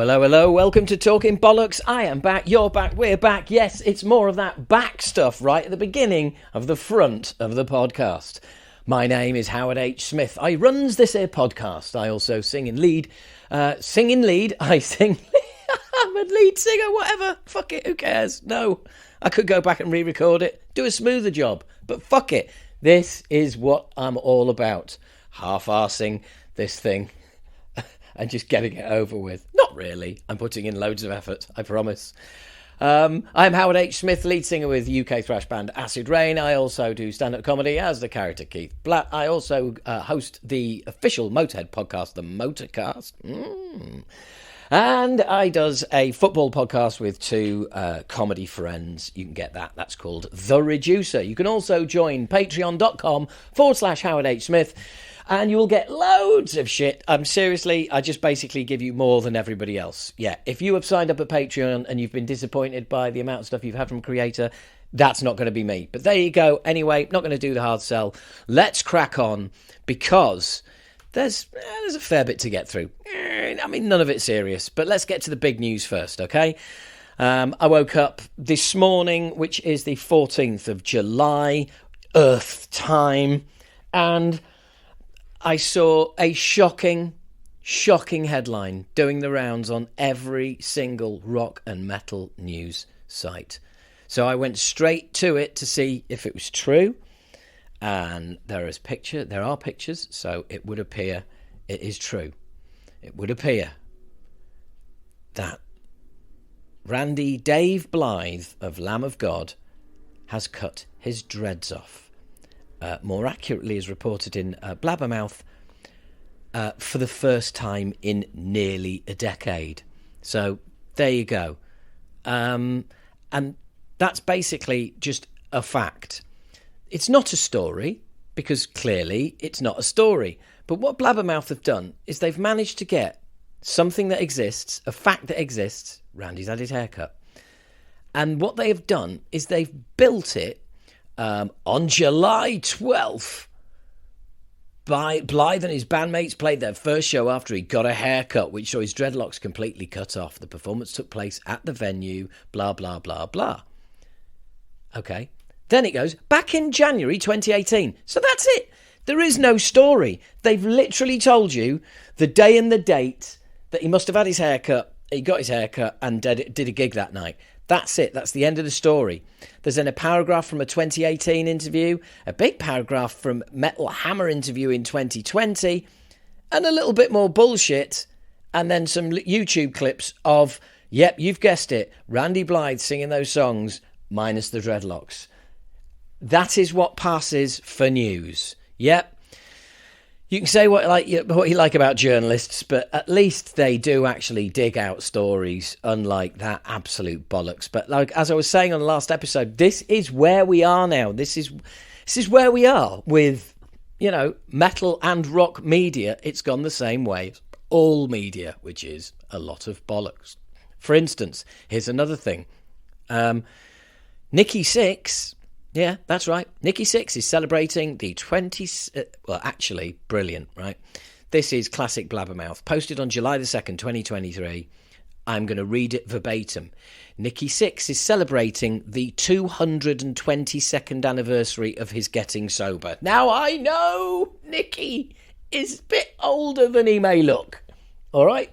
Hello, hello. Welcome to Talking Bollocks. I am back. You're back. We're back. Yes, it's more of that back stuff right at the beginning of the front of the podcast. My name is Howard H. Smith. I runs this here podcast. I also sing in lead. I sing. I'm a lead singer, whatever. Fuck it, who cares? No, I could go back and re-record it, do a smoother job, but fuck it. This is what I'm all about. Half-arsing this thing and just getting it over with. Not really. I'm putting in loads of effort, I promise. I'm Howard H. Smith, lead singer with UK thrash band Acid Rain. I also do stand-up comedy as the character Keith Blatt. I also host the official Motorhead podcast, The Motorcast. And I does a football podcast with two comedy friends. You can get that. That's called The Reducer. You can also join patreon.com/Howard H. Smith. And you will get loads of shit. Seriously, I just basically give you more than everybody else. Yeah, if you have signed up at Patreon and you've been disappointed by the amount of stuff you've had from Creator, that's not going to be me. But there you go. Anyway, not going to do the hard sell. Let's crack on, because there's a fair bit to get through. I mean, none of it serious, but let's get to the big news first, okay? I woke up this morning, which is the 14th of July, Earth time, and I saw a shocking headline doing the rounds on every single rock and metal news site. So I went straight to it to see if it was true. And there are pictures, so it would appear it is true. It would appear that Randy Dave Blythe of Lamb of God has cut his dreads off. More accurately, is reported in Blabbermouth for the first time in nearly a decade. So there you go. And that's basically just a fact. It's not a story, because clearly it's not a story. But what Blabbermouth have done is they've managed to get something that exists, a fact that exists. Randy's had his haircut. And what they have done is they've built it on July 12th. Blythe and his bandmates played their first show after he got a haircut, which saw his dreadlocks completely cut off. The performance took place at the venue, blah, blah, blah, blah. Okay. Then it goes back in January 2018. So that's it. There is no story. They've literally told you the day and the date that he must have had his haircut, he got his haircut and did a gig that night. That's it. That's the end of the story. There's then a paragraph from a 2018 interview, a big paragraph from Metal Hammer interview in 2020, and a little bit more bullshit, and then some YouTube clips of, yep, you've guessed it, Randy Blythe singing those songs, minus the dreadlocks. That is what passes for news. Yep. You can say what you like about journalists, but at least they do actually dig out stories, unlike that absolute bollocks. But like as I was saying on the last episode, this is where we are now. This is where we are with, metal and rock media. It's gone the same way as all media, which is a lot of bollocks. For instance, here's another thing. Nikki Sixx. Yeah, that's right. Nikki Sixx is celebrating the 20... well, actually, brilliant, right? This is classic Blabbermouth. Posted on July the 2nd, 2023. I'm going to read it verbatim. Nikki Sixx is celebrating the 222nd anniversary of his getting sober. Now, I know Nikki is a bit older than he may look. All right?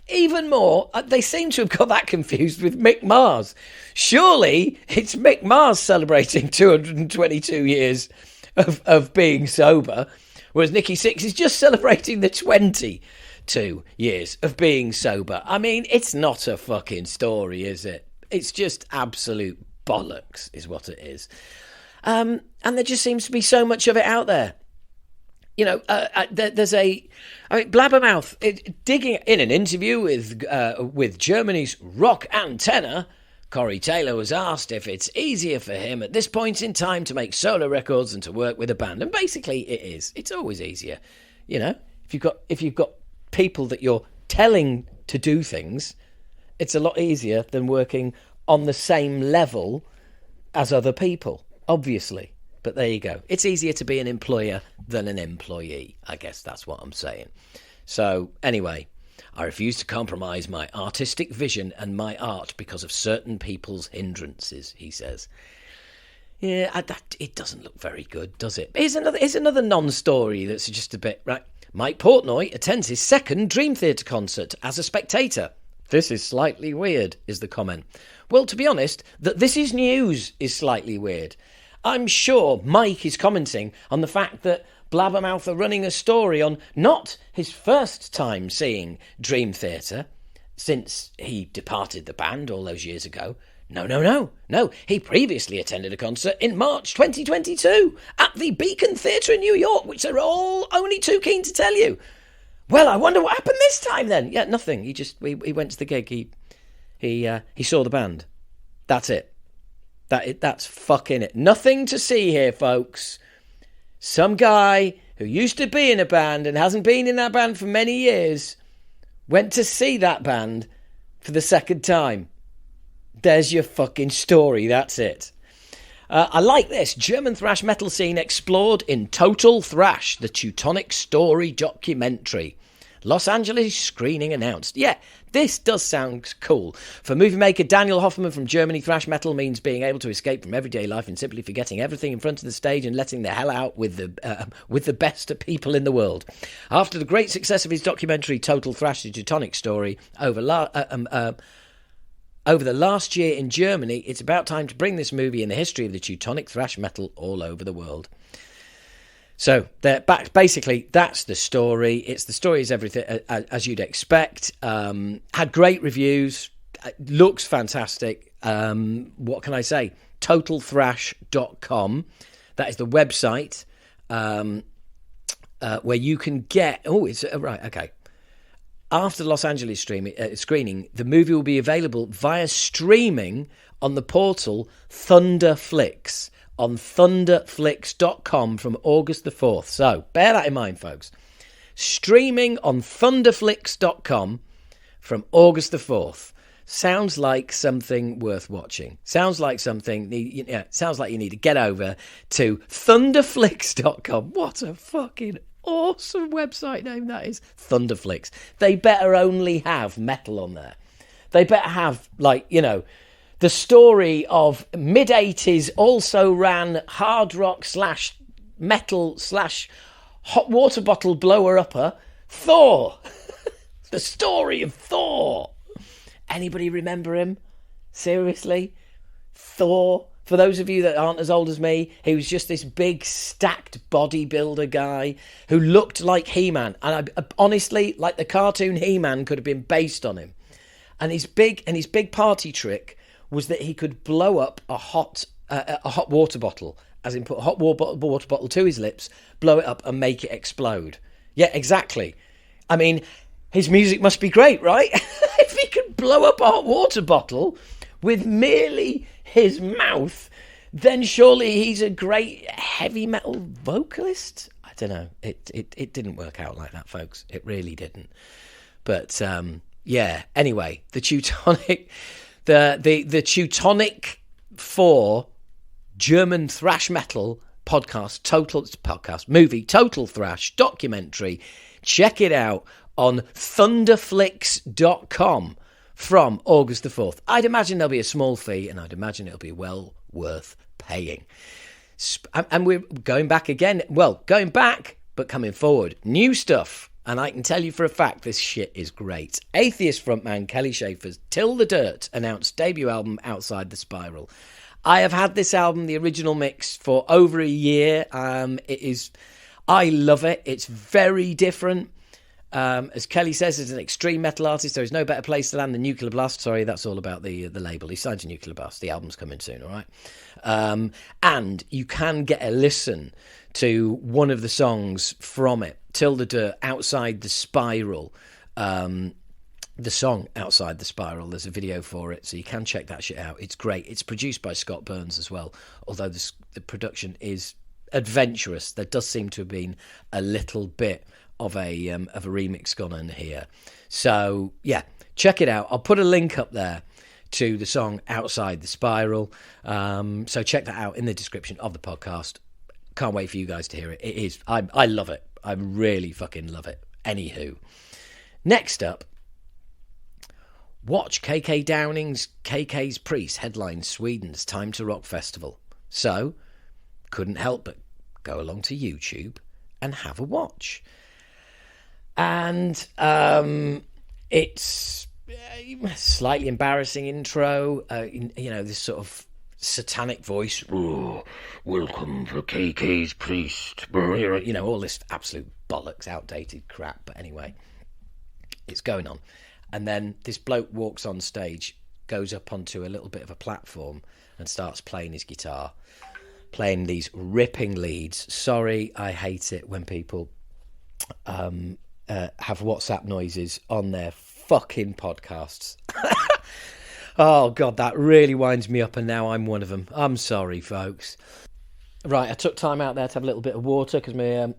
Even more, they seem to have got that confused with Mick Mars. Surely it's Mick Mars celebrating 222 years of being sober, whereas Nikki Sixx is just celebrating the 22 years of being sober. I mean, it's not a fucking story, is it? It's just absolute bollocks is what it is. And there just seems to be so much of it out there. There's Blabbermouth digging in an interview with Germany's rock antenna. Corey Taylor was asked if it's easier for him at this point in time to make solo records than to work with a band, and basically it is. It's always easier, if you've got people that you're telling to do things, it's a lot easier than working on the same level as other people, obviously. But there you go. It's easier to be an employer than an employee. I guess that's what I'm saying. So anyway, I refuse to compromise my artistic vision and my art because of certain people's hindrances, he says. Yeah, it doesn't look very good, does it? Here's another non-story that's just a bit... Right. Mike Portnoy attends his second Dream Theatre concert as a spectator. This is slightly weird, is the comment. Well, to be honest, that this is news is slightly weird. I'm sure Mike is commenting on the fact that Blabbermouth are running a story on not his first time seeing Dream Theatre since he departed the band all those years ago. No. He previously attended a concert in March 2022 at the Beacon Theatre in New York, which they're all only too keen to tell you. Well, I wonder what happened this time then. Yeah, nothing. He went to the gig. He saw the band. That's it. That's fucking it. Nothing to see here, folks. Some guy who used to be in a band and hasn't been in that band for many years went to see that band for the second time. There's your fucking story. That's it. I like this. German thrash metal scene explored in Total Thrash, the Teutonic story documentary. Los Angeles screening announced. Yeah, this does sound cool. For movie maker Daniel Hoffman from Germany, thrash metal means being able to escape from everyday life and simply forgetting everything in front of the stage and letting the hell out with the best people in the world. After the great success of his documentary Total Thrash, the Teutonic story, over the last year in Germany, it's about time to bring this movie in the history of the Teutonic thrash metal all over the world. So, basically, that's the story. It's the story as everything as you'd expect. Had great reviews. Looks fantastic. What can I say? TotalThrash.com. That is the website where you can get... Oh, it's... right, okay. After the Los Angeles screening, the movie will be available via streaming on the portal Thunderflix on thunderflix.com from August the 4th. So, bear that in mind, folks. Streaming on thunderflix.com from August the 4th. Sounds like something worth watching. Sounds like something... sounds like you need to get over to thunderflix.com. What a fucking... awesome website name that is. Thunderflix. They better only have metal on there. They better have, the story of mid-80s also ran hard rock / metal / hot water bottle blower upper Thor. The story of Thor. Anybody remember him? Seriously? Thor. For those of you that aren't as old as me, he was just this big, stacked bodybuilder guy who looked like He-Man. And honestly, like the cartoon He-Man could have been based on him. And his big party trick was that he could blow up a hot water bottle, as in put a hot water bottle to his lips, blow it up and make it explode. Yeah, exactly. I mean, his music must be great, right? If he could blow up a hot water bottle with merely his mouth, then surely he's a great heavy metal vocalist. I don't know. It didn't work out like that, folks. It really didn't. But yeah. Anyway, the Teutonic, the Teutonic 4 German thrash metal movie, Total Thrash documentary. Check it out on thunderflix.com. From August the 4th. I'd imagine there'll be a small fee, and I'd imagine it'll be well worth paying. And we're going back again. Well, going back, but coming forward. New stuff. And I can tell you for a fact this shit is great. Atheist frontman Kelly Schaefer's Till the Dirt announced debut album Outside the Spiral. I have had this album, the original mix, for over a year. I love it. It's very different. As Kelly says, as an extreme metal artist, there is no better place to land than Nuclear Blast. Sorry, that's all about the label. He signed to Nuclear Blast. The album's coming soon, all right? And you can get a listen to one of the songs from it, Till the Dirt, Outside the Spiral. The song Outside the Spiral, there's a video for it, so you can check that shit out. It's great. It's produced by Scott Burns as well, although the production is adventurous. There does seem to have been a little bit of a remix gone in here. So, yeah, check it out. I'll put a link up there to the song Outside the Spiral. So check that out in the description of the podcast. Can't wait for you guys to hear it. I love it. I really fucking love it. Anywho. Next up, Watch KK Downing's KK's Priest headline Sweden's Time to Rock Festival. So, couldn't help but go along to YouTube and have a watch. And it's a slightly embarrassing intro, this sort of satanic voice. Oh, welcome to KK's Priest. All this absolute bollocks, outdated crap. But anyway, it's going on. And then this bloke walks on stage, goes up onto a little bit of a platform and starts playing his guitar, playing these ripping leads. Sorry, I hate it when people have WhatsApp noises on their fucking podcasts. Oh, God, that really winds me up, and now I'm one of them. I'm sorry, folks. Right, I took time out there to have a little bit of water because my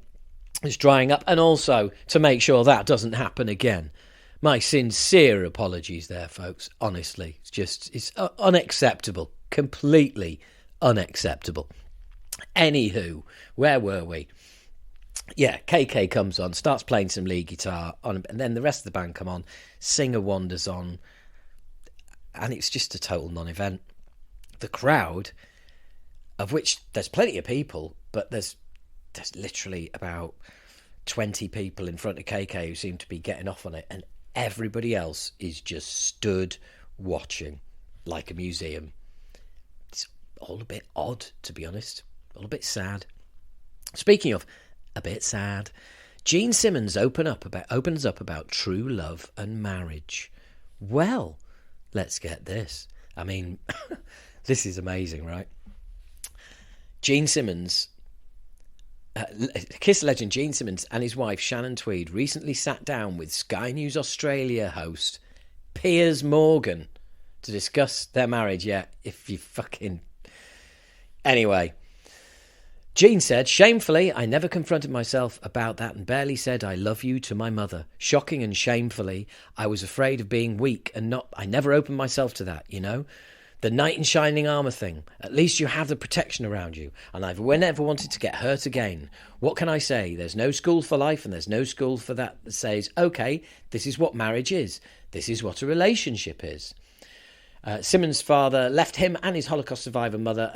it's drying up, and also to make sure that doesn't happen again. My sincere apologies there, folks. Honestly, it's unacceptable. Completely unacceptable. Anywho, where were we? Yeah, KK comes on, starts playing some lead guitar, and then the rest of the band come on, singer wanders on, and it's just a total non-event. The crowd, of which there's plenty of people, but there's literally about 20 people in front of KK who seem to be getting off on it, and everybody else is just stood watching like a museum. It's all a bit odd, to be honest. All a bit sad. Speaking of a bit sad, Gene Simmons opens up about true love and marriage. Well, let's get this. I mean, this is amazing, right? Gene Simmons, Kiss legend Gene Simmons and his wife Shannon Tweed recently sat down with Sky News Australia host Piers Morgan to discuss their marriage. Yeah, if you fucking... Anyway, Gene said, shamefully, I never confronted myself about that and barely said I love you to my mother. Shocking and shamefully, I was afraid of being weak and I never opened myself to that, you know? The knight in shining armour thing. At least you have the protection around you. And I've never wanted to get hurt again. What can I say? There's no school for life and there's no school for that says, okay, this is what marriage is. This is what a relationship is. Simmons' father left him and his Holocaust survivor mother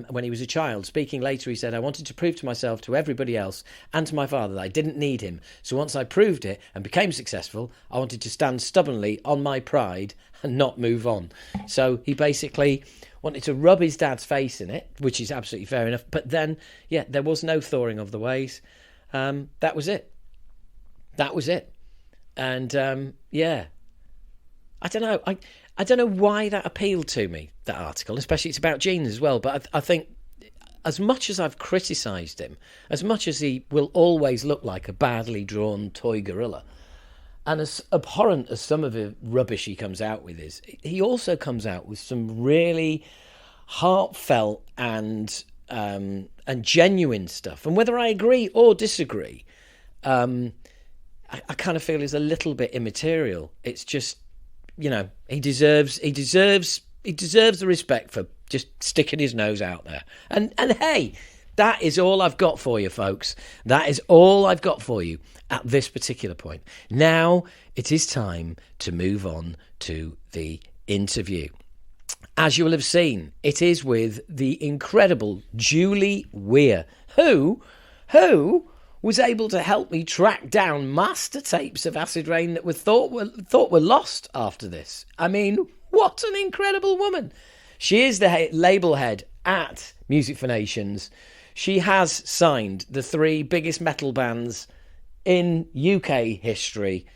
when he was a child. Speaking later, he said, I wanted to prove to myself, to everybody else, and to my father that I didn't need him. So once I proved it and became successful, I wanted to stand stubbornly on my pride and not move on. So he basically wanted to rub his dad's face in it, which is absolutely fair enough. But then, yeah, there was no thawing of the ways. That was it. That was it. And, yeah, I don't know. I don't know why that appealed to me, that article, especially it's about Gene as well. But I think as much as I've criticised him, as much as he will always look like a badly drawn toy gorilla, and as abhorrent as some of the rubbish he comes out with is, he also comes out with some really heartfelt and genuine stuff. And whether I agree or disagree, I kind of feel is a little bit immaterial. It's just, you know, he deserves the respect for just sticking his nose out there. And hey, that is all I've got for you, folks. That is all I've got for you at this particular point. Now it is time to move on to the interview. As you will have seen, it is with the incredible Julie Weir, who was able to help me track down master tapes of Acid Rain that were thought were lost after this. I mean, what an incredible woman. She is the label head at Music for Nations. She has signed the 3 biggest metal bands in UK history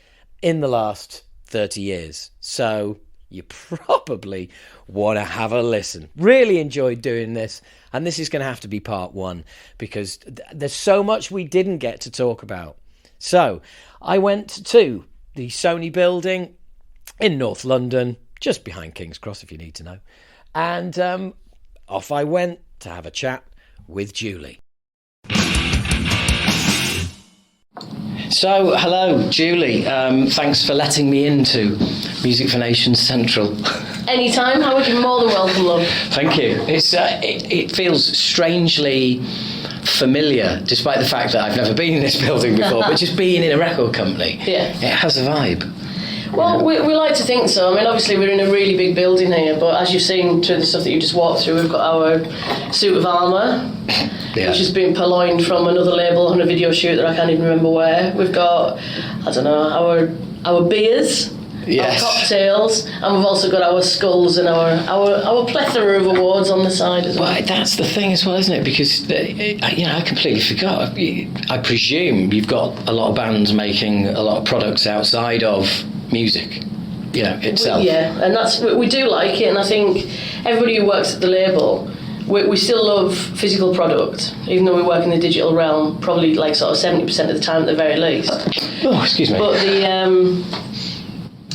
in the last 30 years. So you probably want to have a listen. Really enjoyed doing this. And this is going to have to be part 1 because there's so much we didn't get to talk about. So I went to the Sony building in North London, just behind King's Cross if you need to know. And off I went to have a chat with Julie. So, hello, Julie. Thanks for letting me into Music for Nations Central. Anytime, Howard, you're more than welcome, love. Thank you. It feels strangely familiar, despite the fact that I've never been in this building before, but just being in a record company, yeah, it has a vibe. Well, we like to think so. I mean, obviously we're in a really big building here, but as you've seen through the stuff that you just walked through, we've got our suit of armour, which has been purloined from another label on a video shoot that I can't even remember where. We've got, I don't know, our beers, our cocktails, and we've also got our skulls and our plethora of awards on the side as well. Well, that's the thing as well, isn't it? Because, I completely forgot. I presume you've got a lot of bands making a lot of products outside of music, itself. Yeah, and we do like it, and I think everybody who works at the label, we still love physical product, even though we work in the digital realm, probably like sort of 70% of the time at the very least. Oh, excuse me.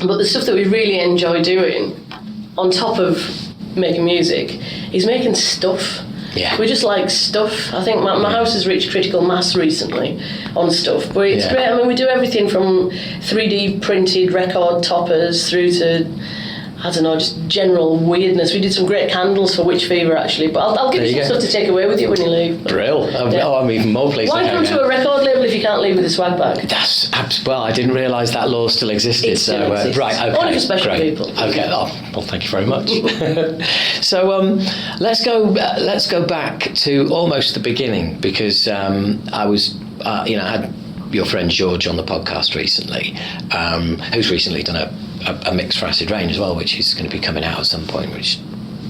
But the stuff that we really enjoy doing, on top of making music, is making stuff. Yeah. We just like stuff. I think my house has reached critical mass recently on stuff. But it's great. I mean, we do everything from 3D printed record toppers through to, I don't know, just general weirdness. We did some great candles for Witch Fever, actually. But I'll give you some stuff to take away with you when you leave. Brill. I'm even more pleased. Why come to a record label if you can't leave with a swag bag? Well, I didn't realise that law still existed. It still exists. Right, okay. Only for special people. Okay, well, thank you very much. So let's go back to almost the beginning, because I was, I had your friend George on the podcast recently, who's recently done a mix for Acid Rain as well, which is going to be coming out at some point, which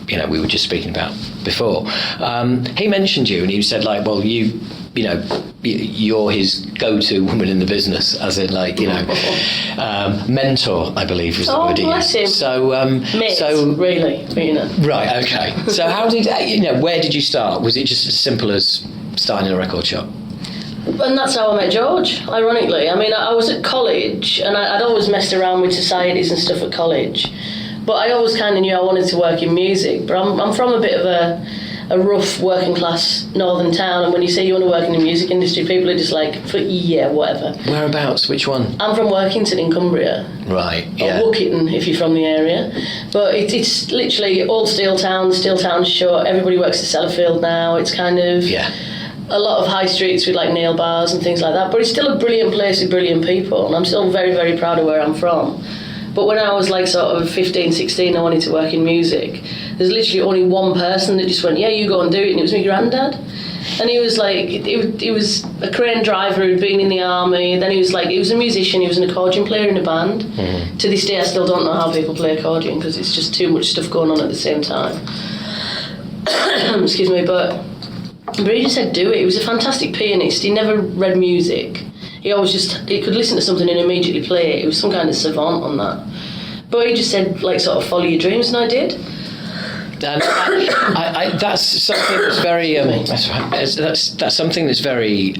we were just speaking about before. He mentioned you, and he said, like, well, you're his go-to woman in the business, as in, like, mentor, I believe was the word he used. Bless him. So, really, Right, okay. So how did where did you start? Was it just as simple as starting in a record shop? And that's how I met George, ironically. I mean, I was at college, and I'd always messed around with societies and stuff at college, but I always kind of knew I wanted to work in music. But I'm from a bit of a rough working class northern town, and when you say you want to work in the music industry, people are just like, whatever. Whereabouts? Which one? I'm from Workington in Cumbria. Right, yeah. Or Wookitten, if you're from the area. But it's literally all steel towns shut, everybody works at Sellafield now. It's kind of... a lot of high streets with like nail bars and things like that, but it's still a brilliant place with brilliant people, and I'm still very, very proud of where I'm from. But when I was like sort of 15, 16, I wanted to work in music. There's literally only one person that just went, yeah, you go and do it, and it was my granddad. And he was like, he was a crane driver who'd been in the army, then he was a musician, he was an accordion player in a band. Mm-hmm. To this day I still don't know how people play accordion, because it's just too much stuff going on at the same time. Excuse me, but he just said do it. He was a fantastic pianist. He never read music. He could listen to something and immediately play it. He was some kind of savant on that. But he just said, like, sort of follow your dreams, and I did. And that's something that's very. That's something that's very.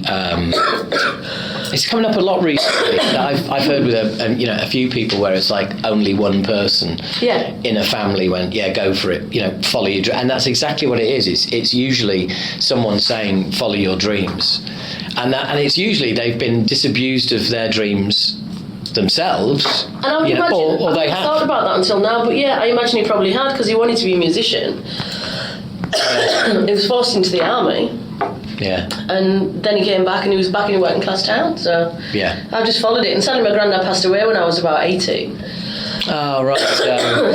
It's coming up a lot recently. That I've heard with a few people where it's like only one person in a family went, go for it, follow your dream, and that's exactly what it is. It's usually someone saying follow your dreams, and it's usually they've been disabused of their dreams themselves, and I would imagine, or they have. I thought about that until now, but I imagine he probably had, because he wanted to be a musician. He was forced into the army. Yeah. And then he came back, and he was back in a working class town, so I've just followed it. And sadly my granddad passed away when I was about 18. Oh, right.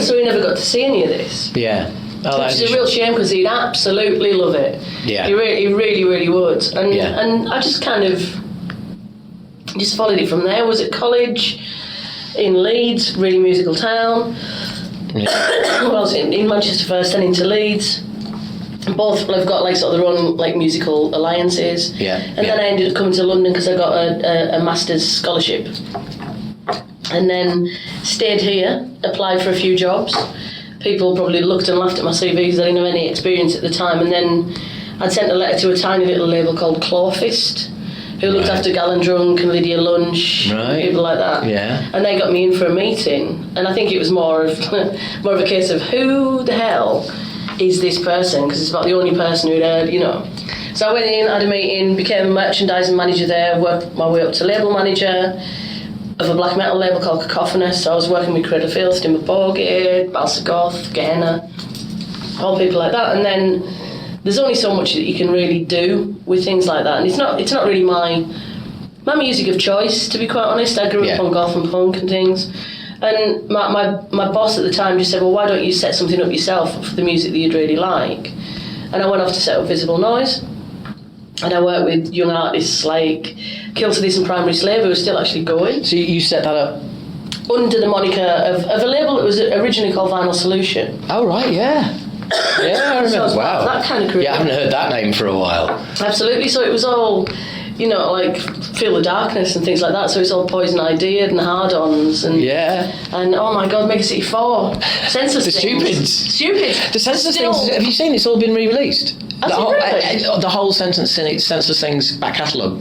So he never got to see any of this. Yeah. Which is a real shame, because he'd absolutely love it. Yeah. He really, really would. And I just kind of just followed it from there. I was at college in Leeds, really musical town. Yeah. Well, I was in Manchester first, then into Leeds. Both have got like sort of their own like musical alliances. Yeah. And then I ended up coming to London because I got a master's scholarship. And then stayed here, applied for a few jobs. People probably looked and laughed at my CV because I didn't have any experience at the time. And then I'd sent a letter to a tiny little label called Clawfist, who looked after Gallon Drunk and Lydia Lunch, people like that. Yeah. And they got me in for a meeting. And I think it was more of a case of who the hell is this person, because it's about the only person who'd heard, So I went in, had a meeting, became a merchandising manager there, worked my way up to label manager of a black metal label called Cacophonous. So I was working with Cradle Field, Stimmer Borgir, Balsagoth, Gehenna, all people like that. And then there's only so much that you can really do with things like that. And it's not really my music of choice, to be quite honest. I grew up on goth and punk and things. And my boss at the time just said, well, why don't you set something up yourself for the music that you'd really like? And I went off to set up Visible Noise. And I worked with young artists like Kill to This and Primary Slave, who are still actually going. So you set that up? Under the moniker of a label that was originally called Vinyl Solution. Oh, right, yeah. Yeah, I remember. So wow. That kind of career. Yeah, I haven't heard that name for a while. Absolutely. So it was all, you know, like Feel the Darkness and things like that. So it's all Poison Idea and Hard-Ons and and oh my God, Mega City 4, Senseless Things. Stupids. The Senseless Things. Have you seen? It's all been re-released. The whole Senseless Things back catalogue.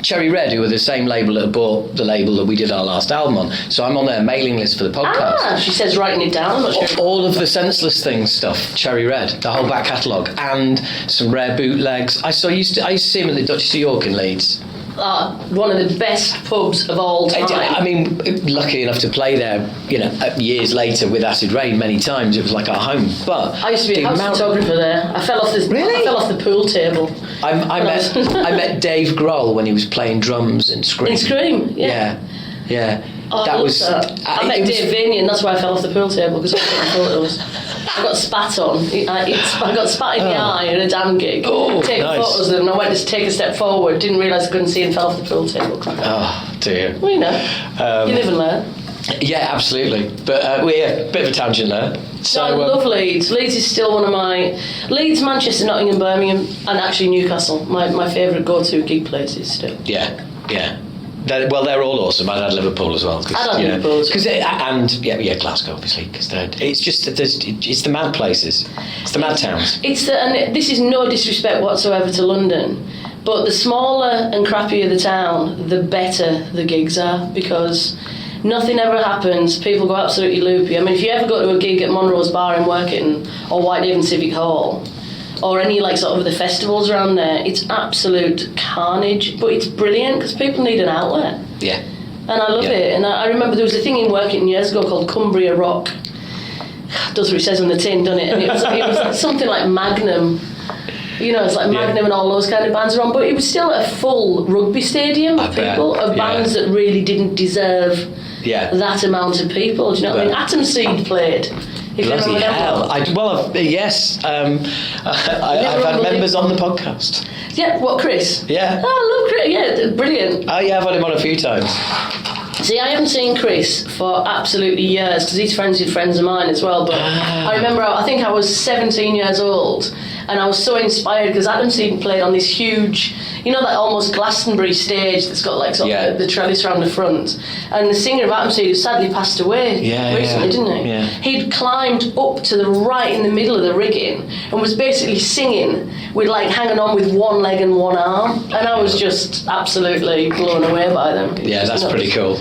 Cherry Red, who were the same label that bought the label that we did our last album on. So I'm on their mailing list for the podcast. Ah, she says writing it down. I'm not sure. All of the Senseless Things stuff, Cherry Red, the whole back catalogue, and some rare bootlegs. I used to see him at the Duchess of York in Leeds. One of the best pubs of all time. I mean, lucky enough to play there, you know, years later with Acid Rain many times. It was like our home. But I used to be a house photographer there. I fell off the pool table. I met Dave Grohl when he was playing drums in Scream. In Scream, yeah. Oh, I met Dave Vanian, and that's why I fell off the pool table, because I was taking photos. I got spat on. I got spat in the eye at a damn gig. Taking photos of them, and I went to take a step forward, didn't realise I couldn't see, and fell off the pool table. Oh dear. Well, you know, you live and learn. Yeah, absolutely. But we're a bit of a tangent there. So I love Leeds. Leeds is still one of my... Leeds, Manchester, Nottingham, Birmingham, and actually Newcastle. My favourite go-to gig places still. Yeah. They're all awesome. I'd add Liverpool as well. I'd add Liverpool. And Glasgow, obviously, because it's the mad places. It's the mad towns. And this is no disrespect whatsoever to London, but the smaller and crappier the town, the better the gigs are, because nothing ever happens. People go absolutely loopy. I mean, if you ever go to a gig at Monroe's Bar in Workington or Whitehaven Civic Hall, or any like sort of the festivals around there, it's absolute carnage, but it's brilliant because people need an outlet. Yeah. And I love it. And I remember there was a thing in Workington years ago called Cumbria Rock. Does what it says on the tin, doesn't it? And it was something like Magnum. You know, it's like Magnum and all those kind of bands are on, but it was still a full rugby stadium of people, of bands that really didn't deserve that amount of people. Do you know what I mean? Atom Seed played. Bloody hell. Yes. I've had members on the podcast. Yeah, what, Chris? Yeah. Oh, I love Chris. Yeah, brilliant. Oh, yeah, I've had him on a few times. See, I haven't seen Chris for absolutely years because he's friends with friends of mine as well. But I remember, I think I was 17 years old, and I was so inspired because Adam Seed played on this huge, you know, that almost Glastonbury stage that's got like sort of the trellis around the front. And the singer of Adam Seed, who sadly passed away recently, didn't he? Yeah. He'd climbed up to the right in the middle of the rigging and was basically singing with like hanging on with one leg and one arm. And I was just absolutely blown away by them. Yeah, that's pretty cool.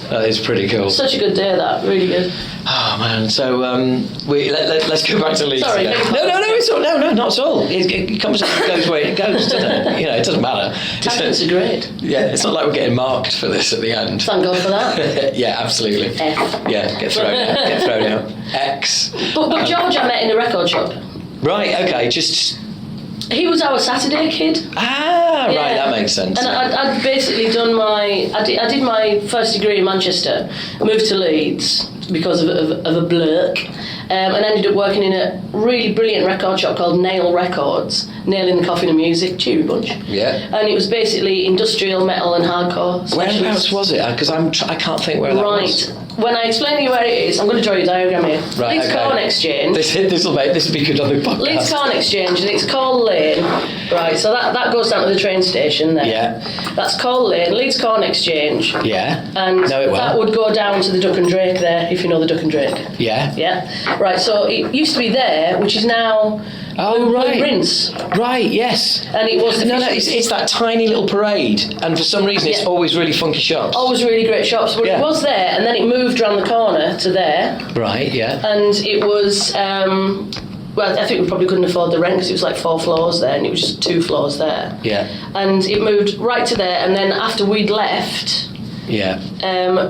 That is pretty cool. Such a good day, that. Really good. Oh, man. So, let's go back to Leeds. Sorry. No, it's all, no, not at all. It conversation goes where it goes, doesn't it? You know, it doesn't matter. Tangents are great. Yeah, it's not like we're getting marked for this at the end. Thank God for that. Yeah, absolutely. F. Yeah, get thrown out. X. But George I met in a record shop. Right, okay, just... He was our Saturday kid. Ah, right, that makes sense. And I'd basically done I did my first degree in Manchester, moved to Leeds because of a blurk, and ended up working in a really brilliant record shop called Nail Records, Nail in the Coffin and Music, cheery bunch. Yeah. And it was basically industrial metal and hardcore. Whereabouts was it? Because I can't think where that was. Right. When I explain to you where it is, I'm going to draw you a diagram here. Right, Leeds Corn Exchange. This will be good on the podcast. Leeds Corn Exchange, and it's Call Lane. Right, so that goes down to the train station there. Yeah. That's Call Lane, Leeds Corn Exchange. Yeah. And that would go down to the Duck and Drake there, if you know the Duck and Drake. Yeah. Yeah. Right, so it used to be there, which is now... Oh, right. Rinse. Right, yes. And it was... it's that tiny little parade, and for some reason it's always really funky shops. Always really great shops. But it was there, and then it moved around the corner to there. Right, yeah. And it was... well, I think we probably couldn't afford the rent because it was like 4 floors there, and it was just 2 floors there. Yeah. And it moved right to there, and then after we'd left... Yeah.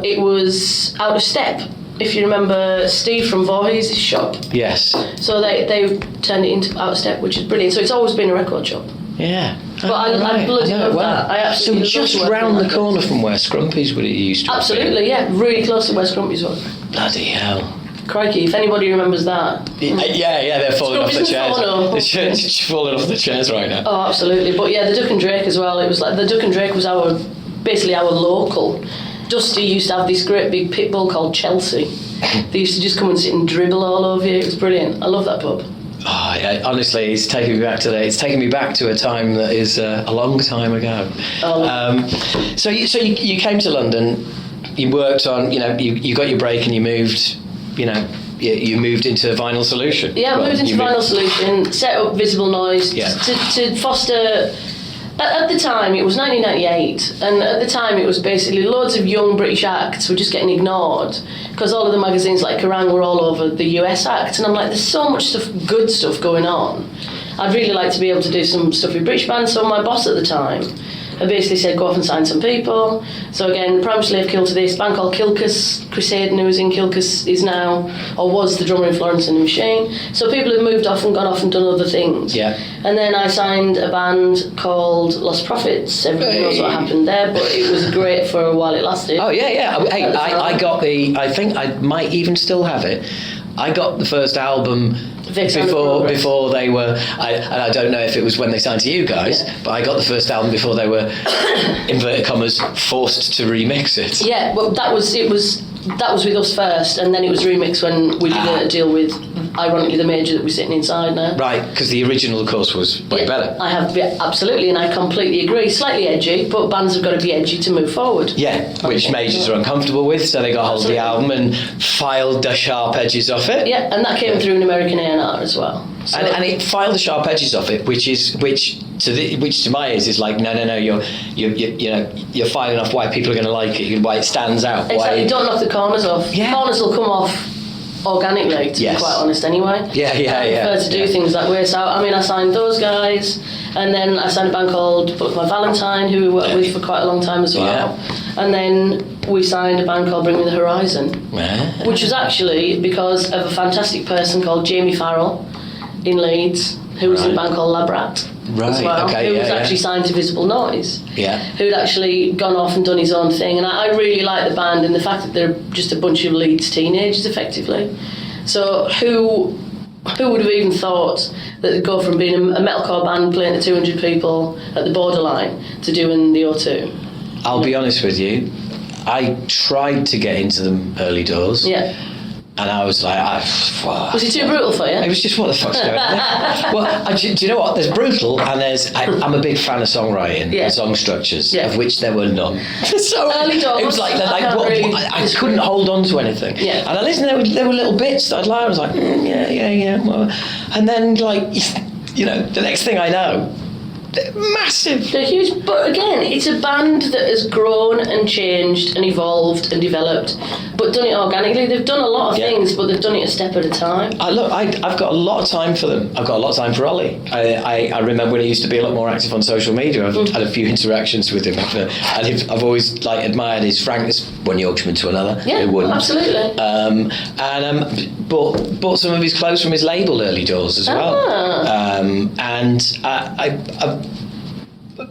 It was out of step. If you remember Steve from Voorhees' shop. Yes. So they turned it into Out of Step, which is brilliant. So it's always been a record shop. Yeah. But I bloody love that. I absolutely so just round the corner from where Scrumpy's would it used to be? Absolutely, yeah. Really close to where Scrumpy's was. Bloody hell. Crikey, if anybody remembers that. Yeah, they're falling off the chairs. They're falling off the chairs right now. Oh, absolutely. But yeah, the Duck and Drake as well. It was like the Duck and Drake was basically our local. Dusty used to have this great big pit bull called Chelsea. They used to just come and sit and dribble all over you. It was brilliant. I love that pub. Oh, honestly, it's taking me back to a time that is a long time ago. So you came to London. You worked on, you got your break and you moved. You moved into Vinyl Solution. Yeah, I moved into Vinyl Solution, set up Visible Noise to foster. At the time, it was 1998, and at the time it was basically loads of young British acts were just getting ignored because all of the magazines like Kerrang were all over the US acts, and I'm like, there's so much good stuff going on. I'd really like to be able to do some stuff with British bands, so my boss at the time I basically said, go off and sign some people. So again, Prime Slave Kill to this, band called Kilkus, Crusaden, who was in Kilkus, is now, or was the drummer in Florence and the Machine. So people have moved off and gone off and done other things. Yeah. And then I signed a band called Lost Prophets. Everybody knows what happened there, but it was great for a while it lasted. Oh, yeah. I got I think I might even still have it. I got the first album before they were, and I don't know if it was when they signed to you guys, but I got the first album before they were, inverted commas, forced to remix it. Yeah, well, that was with us first, and then it was remixed when we did a deal with, ironically, the major that we're sitting inside now. Right, because the original, of course, was way better. Absolutely, and I completely agree. Slightly edgy, but bands have got to be edgy to move forward. Yeah, which majors are uncomfortable with, so they got hold of the album and filed the sharp edges off it. Yeah, and that came through an American A&R as well. So, and it filed the sharp edges off it, which to my ears is like, no, you're filing off why people are going to like it, why it stands out. Exactly, don't knock the corners off. Yeah. Corners will come off organically, to be quite honest, anyway. Yeah. I prefer to do things that way. So, I signed those guys, and then I signed a band called Book My Valentine, who we worked with for quite a long time as well. Yeah. And then we signed a band called Bring Me the Horizon, which was actually because of a fantastic person called Jamie Farrell in Leeds, who was in a band called Labrat. Right, as well, okay, who was actually signed to Visible Noise, who'd actually gone off and done his own thing. And I really like the band and the fact that they're just a bunch of Leeds teenagers, effectively. So who would have even thought that they'd go from being a metalcore band playing to 200 people at the borderline to doing the O2? I'll be honest with you, I tried to get into them early doors. Yeah. And I was like, was it too brutal for you? It was just, what the fuck's going on? Well, do you know what? There's brutal, and I'm a big fan of songwriting and song structures, of which there were none. So early doors, it was like I couldn't hold on to anything. Yeah. And I listened. There were little bits that I'd like. I was like, yeah. Well, and then the next thing I know, they're massive. They're huge, but again, it's a band that has grown and changed and evolved and developed, but done it organically. They've done a lot of things, but they've done it a step at a time. I've got a lot of time for them. I've got a lot of time for Ollie. I remember when he used to be a lot more active on social media. I've had a few interactions with him, and I've always admired his frankness, one Yorkshireman to another. Yeah, who wouldn't. Absolutely. Bought some of his clothes from his label early doors as well. And I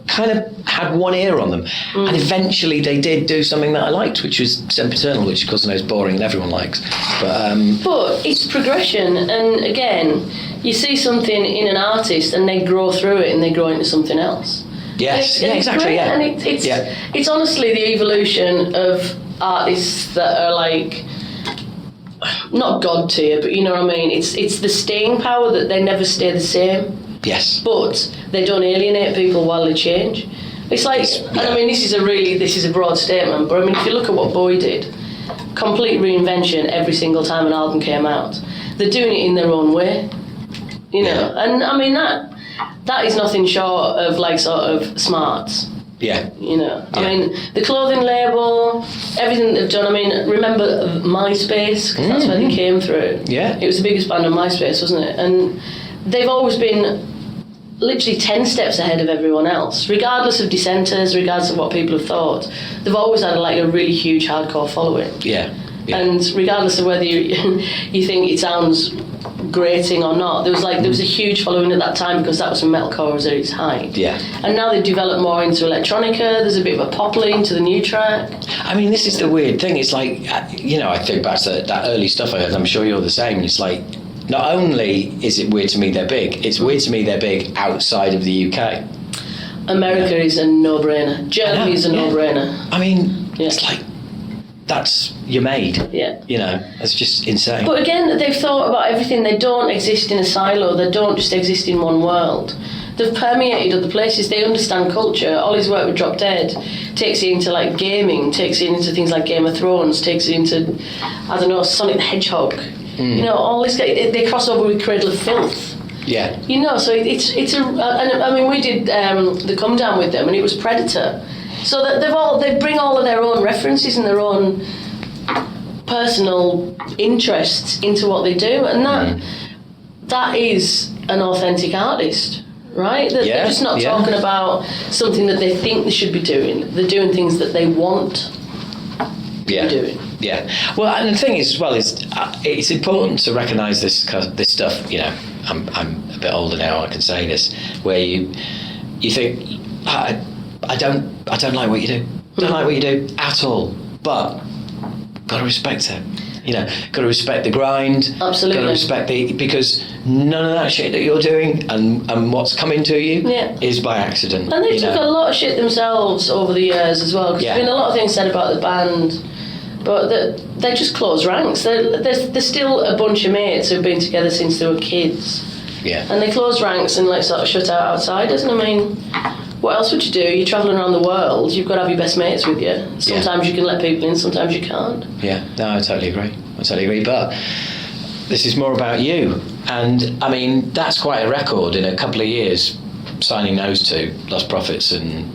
kind of had one ear on them, and eventually they did do something that I liked, which was Sempiternal, which of course I know is boring and everyone likes, but it's progression. And again, you see something in an artist and they grow through it and they grow into something else. Yes, exactly. Great. And it's honestly the evolution of artists that are like, not God tier, but you know what I mean. It's the staying power that they never stay the same. Yes. But they don't alienate people while they change. It's like, and I mean, this is a broad statement, but I mean, if you look at what Bowie did, complete reinvention every single time an album came out. They're doing it in their own way, you know. And I mean, that is nothing short of sort of smarts. Yeah. You know, I mean, the clothing label, everything they've done. I mean, remember MySpace? Because that's where they came through. Yeah. It was the biggest band on MySpace, wasn't it? And they've always been literally 10 steps ahead of everyone else, regardless of dissenters, regardless of what people have thought. They've always had a really huge hardcore following. Yeah. And regardless of whether you think it sounds grating or not. There was a huge following at that time because that was when metalcore was at its height. Yeah. And now they've developed more into electronica. There's a bit of a pop lean to the new track. I mean, this is the weird thing. It's like, I think back to that early stuff I heard. I'm sure you're the same. It's like, not only is it weird to me they're big, it's weird to me they're big outside of the UK. America is a no-brainer. Germany is a no-brainer. I mean, it's like, you're made. Yeah. That's just insane. But again, they've thought about everything. They don't exist in a silo. They don't just exist in one world. They've permeated other places. They understand culture. Ollie's work with Drop Dead takes it into like gaming, takes it into things like Game of Thrones, takes it into, I don't know, Sonic the Hedgehog. All this. They cross over with Cradle of Filth. Yeah. So it's and I mean, we did the Come Down with them, and it was Predator. So that they bring all of their own references and their own personal interests into what they do, and that is an authentic artist, right? They're just not talking about something that they think they should be doing. They're doing things that they want to be doing. Yeah. Well, and the thing is, as well, is it's important to recognise this stuff. I'm a bit older now. I can say this, where you think I don't like what you do. Don't like what you do at all. But got to respect it. Got to respect the grind. Absolutely. Got to respect because none of that shit that you're doing and what's coming to you is by accident. And they took a lot of shit themselves over the years as well. Because there's been a lot of things said about the band, but they just closed ranks. There's still a bunch of mates who've been together since they were kids. Yeah. And they closed ranks and sort of shut out outsiders. And I mean, what else would you do? You're travelling around the world. You've got to have your best mates with you. Sometimes you can let people in, sometimes you can't. Yeah, no, I totally agree. But this is more about you. And, I mean, that's quite a record in a couple of years, signing those two, Lost Prophets and,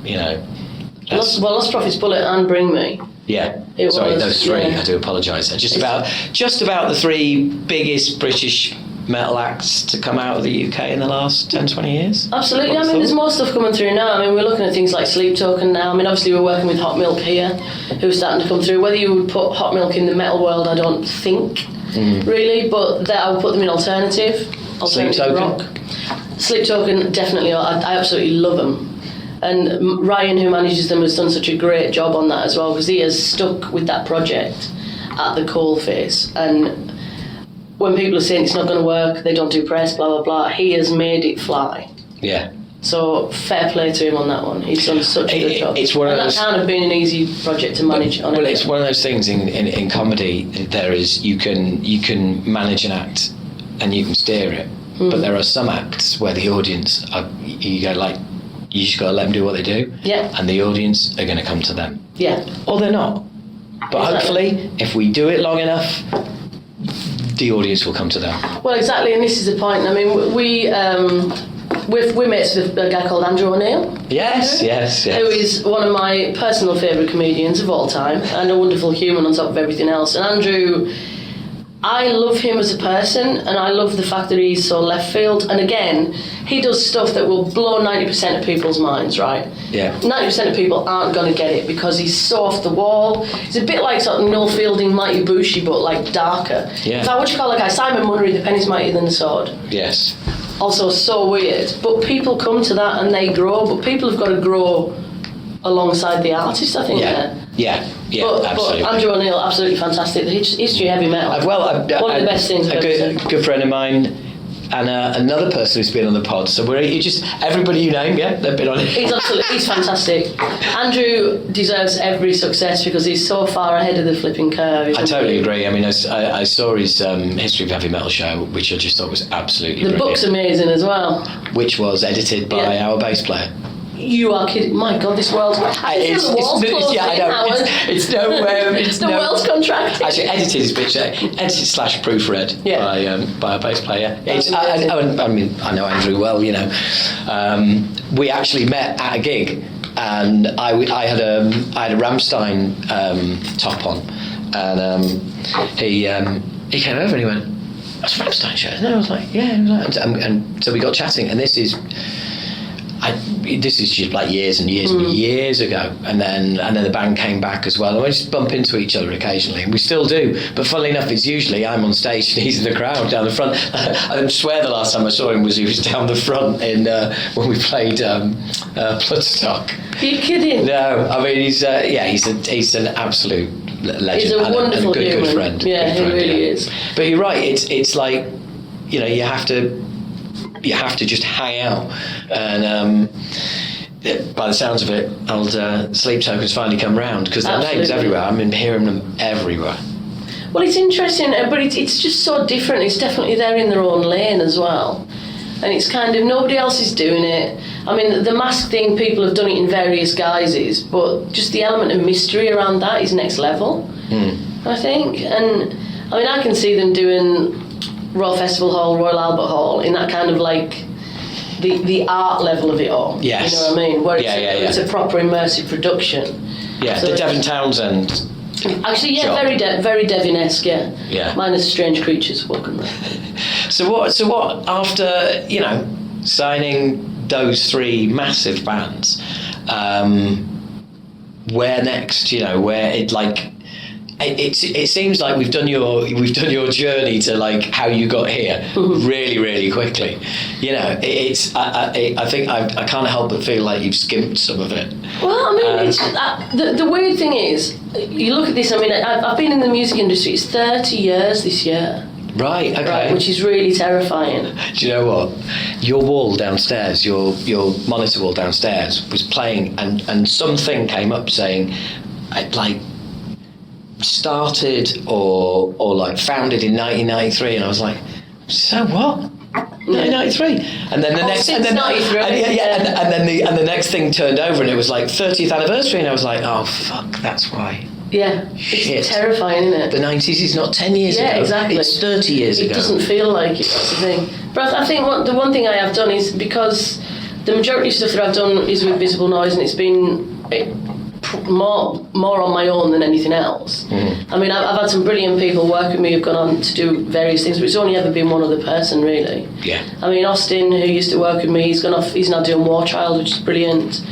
Lost Prophets, Bullet and Bring Me. Yeah, those three. I do apologise. Just about the three biggest British metal acts to come out of the UK in the last 10-20 years. Absolutely. I mean, there's more stuff coming through now. I mean, we're looking at things like Sleep Token now. I mean, obviously we're working with Hot Milk here, who's starting to come through. Whether you would put Hot Milk in the metal world, I don't think, really, but I would put them in alternative Sleep Token. rock. Sleep Token, definitely. I absolutely love them. And Ryan, who manages them, has done such a great job on that as well, because he has stuck with that project at the coalface. And when people are saying it's not going to work, they don't do press, blah, blah, blah, he has made it fly. Yeah. So fair play to him on that one. He's done such a good job. That can't have been an easy project to manage. Well, it's one of those things in comedy. There is you can manage an act and you can steer it, but there are some acts where the audience you just got to let them do what they do. Yeah. And the audience are going to come to them. Yeah. Or they're not. But hopefully, if we do it long enough, the audience will come to them. Well, exactly, and this is the point. I mean, we're mates with a guy called Andrew O'Neill. Yes. Who is one of my personal favourite comedians of all time, and a wonderful human on top of everything else. And Andrew, I love him as a person, and I love the fact that he's so left field. And again, he does stuff that will blow 90% of people's minds, right? Yeah. 90% of people aren't going to get it because he's so off the wall. He's a bit like sort of Noel Fielding, Mighty Booshie, but like darker. Yeah. In fact, what do you call that guy? Simon Munnery, The Penny's Mightier Than the Sword. Yes. Also so weird. But people come to that and they grow, but people have got to grow alongside the artist, I think. Yeah, absolutely. But Andrew O'Neill, absolutely fantastic. The history of heavy metal. One of the best things I've ever seen. A good friend of mine and another person who's been on the pod. So everybody you name, they've been on it. He's fantastic. Andrew deserves every success because he's so far ahead of the flipping curve. I totally agree. I mean, I saw his History of Heavy Metal show, which I just thought was absolutely brilliant. The book's amazing as well. Which was edited by our bass player. You are kidding! My God, this world. It's the world's contracting. Actually, edited is /proofread by a bass player. I mean, I know Andrew well. We actually met at a gig, and I had a Rammstein top on, and he came over and he went, "That's a Rammstein shirt," and I was like, "Yeah," and so we got chatting, and this is. this is just like years and years and years ago, and then the band came back as well, and we just bump into each other occasionally, and we still do, but funnily enough, it's usually I'm on stage and he's in the crowd down the front. I swear the last time I saw him he was down the front in when we played Bloodstock. Are you kidding? No, I mean he's an absolute legend. He's a wonderful and a good friend. Yeah, he really is. But you're right, it's like, you know, you have to just hang out, and by the sounds of it, old Sleep Token's finally come round, because their names everywhere. I mean, hearing them everywhere. Well, it's interesting, but it's just so different. It's definitely they're in their own lane as well, and it's kind of nobody else is doing it. I mean, the mask thing, people have done it in various guises, but just the element of mystery around that is next level, I think. And I mean, I can see them doing Royal Festival Hall, Royal Albert Hall, in that kind of like the art level of it all. Yes. You know what I mean? Where it's a proper immersive production. Yeah, so the Devon Townsend. Actually, yeah, job. very Devon-esque, yeah. Yeah. Minus strange creatures walking there. So what? After, you know, signing those three massive bands, where next? You know, where it like. It seems like we've done your journey to like how you got here really, really quickly. You know, I think I can't help but feel like you've skimped some of it. Well, I mean, the weird thing is, you look at this. I mean, I've been in the music industry. It's 30 years this year. Right. Okay. Right, which is really terrifying. Do you know what? Your wall downstairs, your monitor wall downstairs, was playing, and something came up saying, like. Started or like founded in 1993, and I was like, so what? 1993, and then the next, and then and the next thing turned over, and it was like 30th anniversary, and I was like, oh fuck, that's why. Yeah, it's terrifying, isn't it? The 90s is not 10 years ago. Yeah, exactly. It's 30 years ago. It doesn't feel like it. That's the thing. But I think the one thing I have done is, because the majority of stuff that I've done is with Visible Noise, and it's been more on my own than anything else. I mean, I've had some brilliant people work with me who've gone on to do various things, but it's only ever been one other person, really. Yeah. I mean, Austin, who used to work with me, he's gone off. He's now doing War Child, which is brilliant.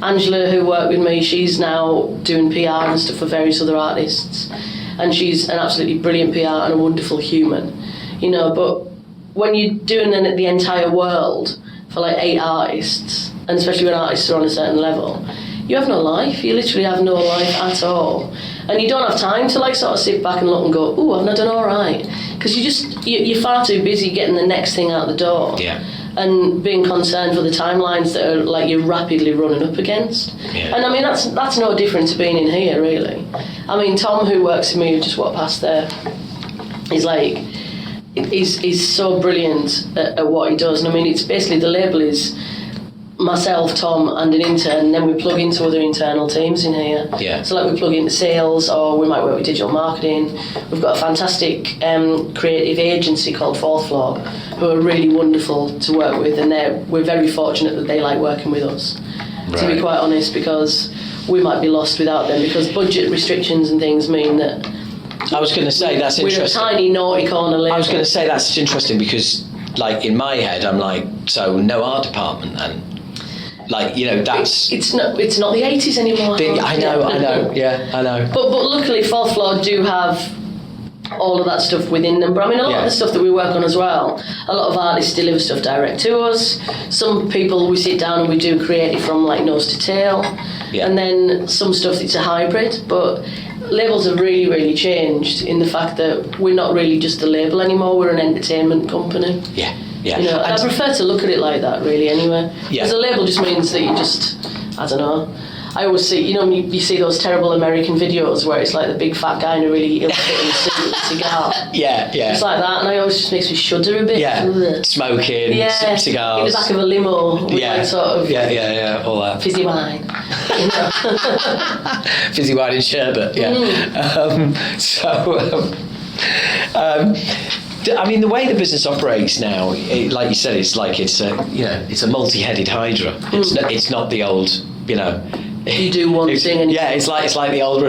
Angela, who worked with me, she's now doing PR and stuff for various other artists, and she's an absolutely brilliant PR and a wonderful human, you know. But when you're doing the entire world for like 8 artists, and especially when artists are on a certain level, you have no life. You literally have no life at all, and you don't have time to like sort of sit back and look and go, "Ooh, I've not done all right," because you're far too busy getting the next thing out the door. Yeah. And being concerned for the timelines that are like you're rapidly running up against. Yeah. And I mean, that's no different to being in here, really. I mean, Tom, who works with me, who just walked past there, he's like, he's so brilliant at what he does. And I mean, it's basically, the label is myself, Tom, and an intern, and then we plug into other internal teams in here. Yeah. So like we plug into sales, or we might work with digital marketing. We've got a fantastic creative agency called Fourth Floor, who are really wonderful to work with, and we're very fortunate that they like working with us, to be quite honest, because we might be lost without them, because budget restrictions and things mean that I was going to say that's interesting. We're a tiny naughty corner label. I was going to say that's interesting, because like in my head I'm like, so no art department then? Like, you know, that's... It's not the 80s anymore. I know, yeah, I know. But luckily Fourth Floor do have all of that stuff within them. But I mean, a lot of the stuff that we work on as well, a lot of artists deliver stuff direct to us. Some people, we sit down and we do creative from like nose to tail. Yeah. And then some stuff, it's a hybrid. But labels have really, really changed in the fact that we're not really just a label anymore, we're an entertainment company. Yeah. Yeah. You know, I prefer to look at it like that, really, anyway. Yeah. Because a label just means that you just, I don't know. I always see, you know, you see those terrible American videos where it's like the big fat guy in a really ill-fitting suit with a cigar. Yeah. It's like that, and I always just makes me shudder a bit. Yeah. Smoking, cigars. In the back of a limo with like sort of all that. Fizzy wine. You know? Fizzy wine and sherbet, yeah. I mean, the way the business operates now, like you said, it's like it's a multi-headed hydra. It's not the old, you know, you do one thing. And it's like the old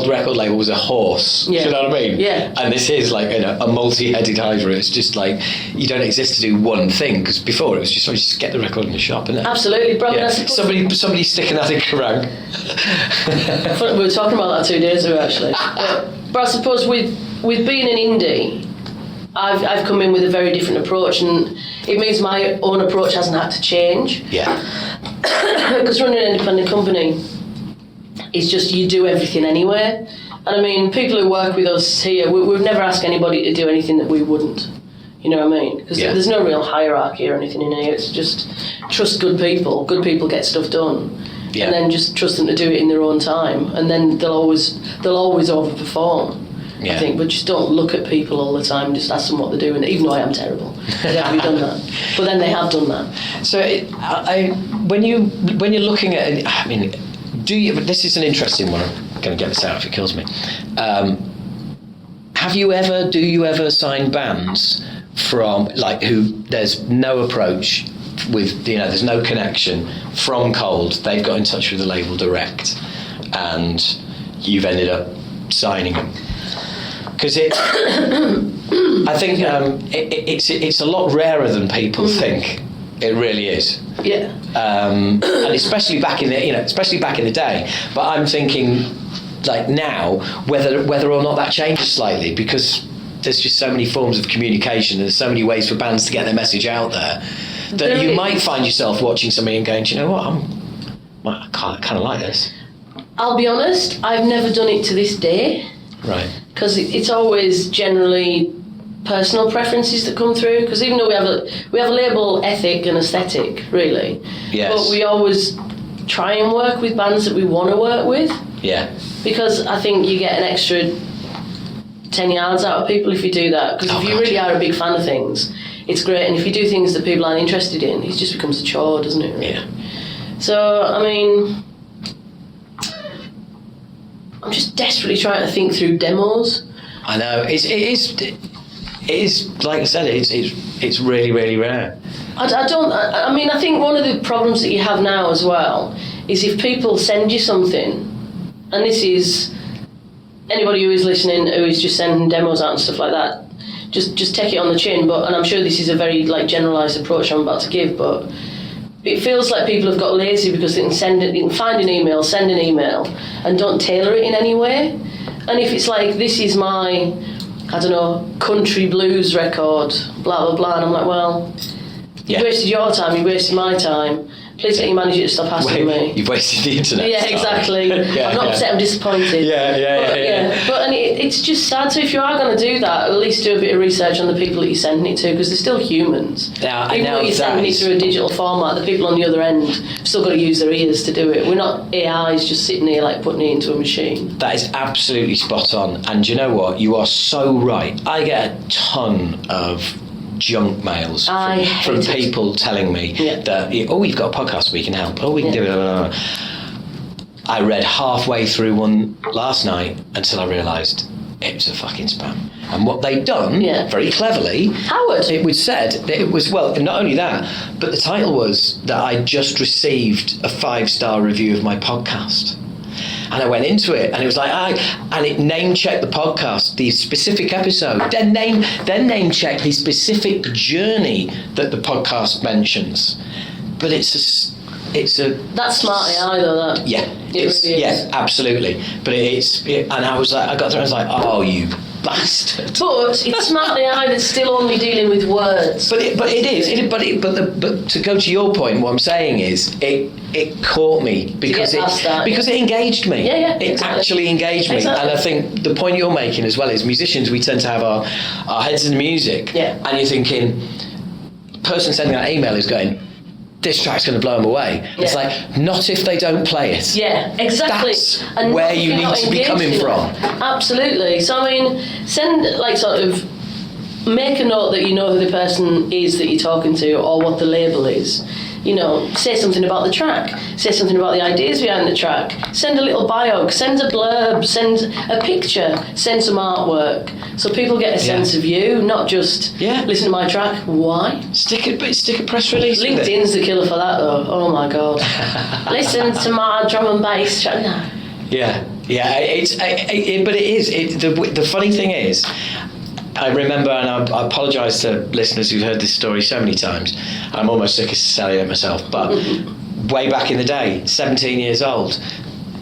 record label was a horse. Yeah. Do you know what I mean? Yeah. And this is like a multi-headed hydra. It's just like you don't exist to do one thing, because before it was just get the record in the shop, innit? Absolutely, bro. Yeah. Somebody sticking that in Kerrang. We were talking about that 2 days ago, actually. But I suppose with being an indie, I've come in with a very different approach, and it means my own approach hasn't had to change. Yeah. Because running an independent company is just you do everything anyway. And I mean, people who work with us here, we've never asked anybody to do anything that we wouldn't. You know what I mean? Because there's no real hierarchy or anything in here. It's just trust good people. Good people get stuff done. Yeah. And then just trust them to do it in their own time. And then they'll always overperform. Yeah. I think, but just don't look at people all the time and just ask them what they're doing, even though I am terrible. Have you done that? But then they have done that. So when you're looking at, I mean, this is an interesting one. I'm going to get this out if it kills me. Do you ever sign bands from, like, who there's no approach with, there's no connection, from cold, they've got in touch with the label direct, and you've ended up signing them? Because I think it's a lot rarer than people think. It really is. Yeah. And especially back in the day. But I'm thinking, like, now, whether or not that changes slightly, because there's just so many forms of communication, and there's so many ways for bands to get their message out there, that you might find yourself watching somebody and going, do you know what, I kind of like this. I'll be honest, I've never done it to this day. Right. Because it's always generally personal preferences that come through. Because even though we have a label ethic and aesthetic, really, yes, but we always try and work with bands that we want to work with. Yeah. Because I think you get an extra 10 yards out of people if you do that. Because if you really are a big fan of things, it's great. And if you do things that people aren't interested in, it just becomes a chore, doesn't it? Really? Yeah. So I mean, I'm just desperately trying to think through demos. I know it is like I said, it's really, really rare. I mean, I think one of the problems that you have now as well is if people send you something, and this is anybody who is listening who is just sending demos out and stuff like that, just take it on the chin. And I'm sure this is a very generalised approach I'm about to give, but it feels like people have got lazy because they can find an email, send an email, and don't tailor it in any way. And if it's like, this is my, I don't know, country blues record, blah, blah, blah, and I'm like, well, you've wasted your time, you've wasted my time. Please get your manager to stop hassling me. You've wasted the internet. Yeah, exactly. I'm not upset, I'm disappointed. Yeah. But it's just sad. So if you are going to do that, at least do a bit of research on the people that you're sending it to, because they're still humans. Even though you're sending it through a digital format, the people on the other end have still got to use their ears to do it. We're not AIs just sitting here like putting it into a machine. That is absolutely spot on. And you know what? You are so right. I get a ton of junk mails from people telling me that, we've got a podcast, we can help, we can do it. I read halfway through one last night until I realised it was a fucking spam. And what they'd done, very cleverly, Howard, it was said that it was, well, not only that, but the title was that I just received a 5-star review of my podcast. And I went into it, and it was like, and it name-checked the podcast, the specific episode, then name-checked the specific journey that the podcast mentions. But it's a that's smart AI though. That absolutely. But and I was like, I got there, and I was like, oh, you bastard. But it's smart AI that's still only dealing with words. But to go to your point, what I'm saying is it caught me because it engaged me. It actually engaged me. And I think the point you're making as well is, musicians, we tend to have our heads in the music. And you're thinking, the person sending that email is going, this track's going to blow them away. It's like, not if they don't play it. Yeah, exactly. That's where you need to be coming from. Absolutely. So, I mean, make a note that you know who the person is that you're talking to, or what the label is. You know, say something about the track, say something about the ideas behind the track, send a little bio, send a blurb, send a picture, send some artwork, so people get a sense of you, not just listen to my track. Why? Stick a press release. LinkedIn's the killer for that, though. Oh my god! Listen to my drum and bass track. No. Yeah. But it is. The funny thing is, I remember, and I apologise to listeners who've heard this story so many times. I'm almost sick of selling it myself. But way back in the day, 17 years old,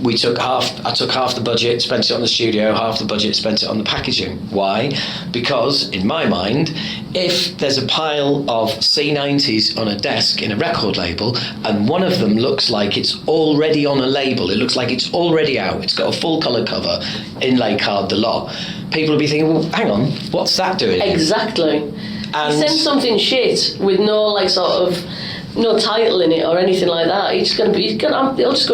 I took half the budget, spent it on the studio, half the budget, spent it on the packaging. Why? Because, in my mind, if there's a pile of C90s on a desk in a record label, and one of them looks like it's already on a label, it looks like it's already out, it's got a full colour cover, inlay card, the lot, people will be thinking, well, hang on, what's that doing? Exactly. And you send something shit with no no title in it or anything like that, it'll just go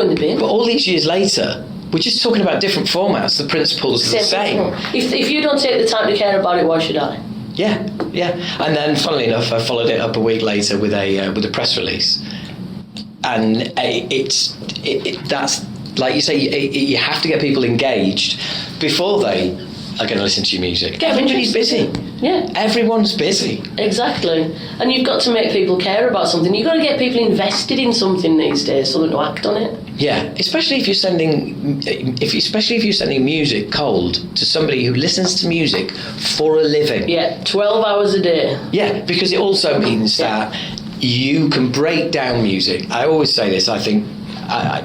in the bin. But all these years later, we're just talking about different formats. The principles are the same. If you don't take the time to care about it, why should I? Yeah. And then, funnily enough, I followed it up a week later with a press release, and that's like you say, you have to get people engaged before they are going to listen to your music. Everybody's busy. Yeah. Everyone's busy. Exactly. And you've got to make people care about something. You've got to get people invested in something these days so they to act on it. Yeah, especially if you're sending music cold to somebody who listens to music for a living. Yeah, 12 hours a day. Yeah, because it also means that you can break down music. I always say this, I think, I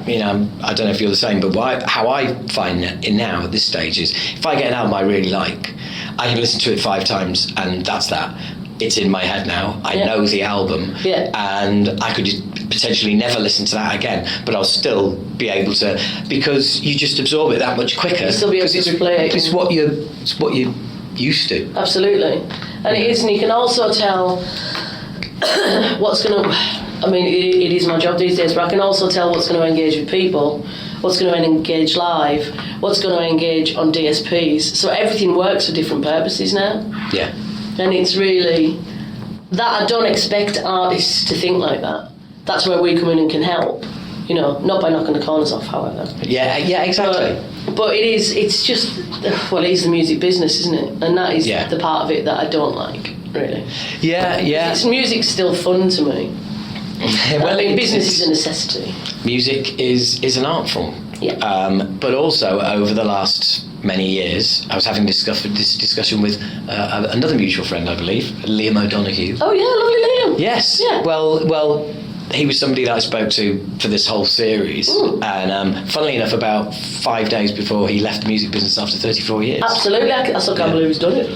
don't know if you're the same, but how I find it now at this stage is, if I get an album I really like, I can listen to it 5 times and that's that. It's in my head now. I know the album, and I could potentially never listen to that again, but I'll still be able to, because you just absorb it that much quicker. You'll still be able to replay it. It's what you're used to. Absolutely, and it is, and you can also tell what's going to. I mean, it is my job these days, but I can also tell what's going to engage with people, what's going to engage live, what's going to engage on DSPs. So everything works for different purposes now. Yeah. And it's really that I don't expect artists to think like that. That's where we come in and can help. You know, not by knocking the corners off, however. Yeah, exactly. But it is the music business, isn't it? And that is the part of it that I don't like, really. Yeah. Music's still fun to me. Well, business is a necessity. Music is an art form. Yeah. But also, over the last many years, I was having this discussion with another mutual friend, I believe, Liam O'Donoghue. Oh yeah, lovely Liam. Yes. Yeah. Well, he was somebody that I spoke to for this whole series. Ooh. And funnily enough, about 5 days before he left the music business after 34 years. Absolutely, I still can't believe he's done it.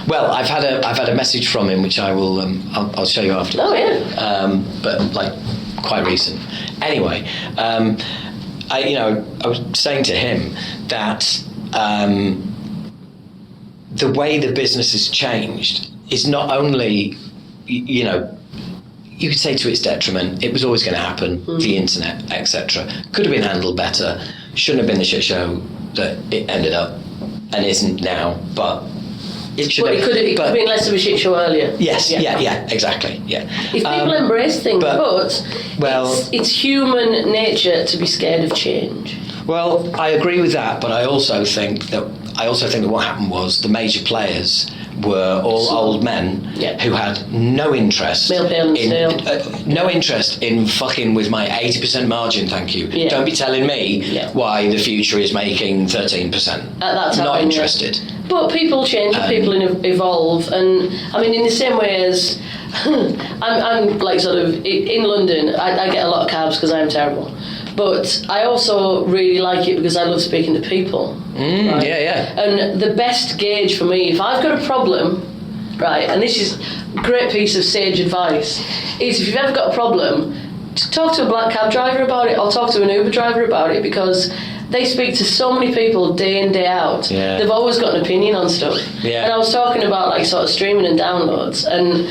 Well, I've had a message from him, which I will I'll show you after. Oh yeah. But like quite recent. Anyway, I was saying to him that the way the business has changed is not only, you could say to its detriment, it was always going to happen, the internet, etc. Could have been handled better, shouldn't have been the shit show that it ended up and isn't now, but it should have. It could have been less of a shit show earlier. Yes, yeah, exactly, yeah. If people embrace things, but it's human nature to be scared of change. Well, I agree with that, but I also think that what happened was the major players were all old men who had no interest in fucking with my 80% margin, I mean, don't be telling me why the future is making 13%. At that time, not interested. But people change, people evolve, and I mean, in the same way as I'm like sort of in London, I get a lot of cabs because I'm terrible. But I also really like it because I love speaking to people. Right? Yeah. And the best gauge for me, if I've got a problem, right, and this is a great piece of sage advice, is if you've ever got a problem, talk to a black cab driver about it, or talk to an Uber driver about it, because they speak to so many people day in, day out. Yeah. They've always got an opinion on stuff. Yeah. And I was talking about like sort of streaming and downloads, and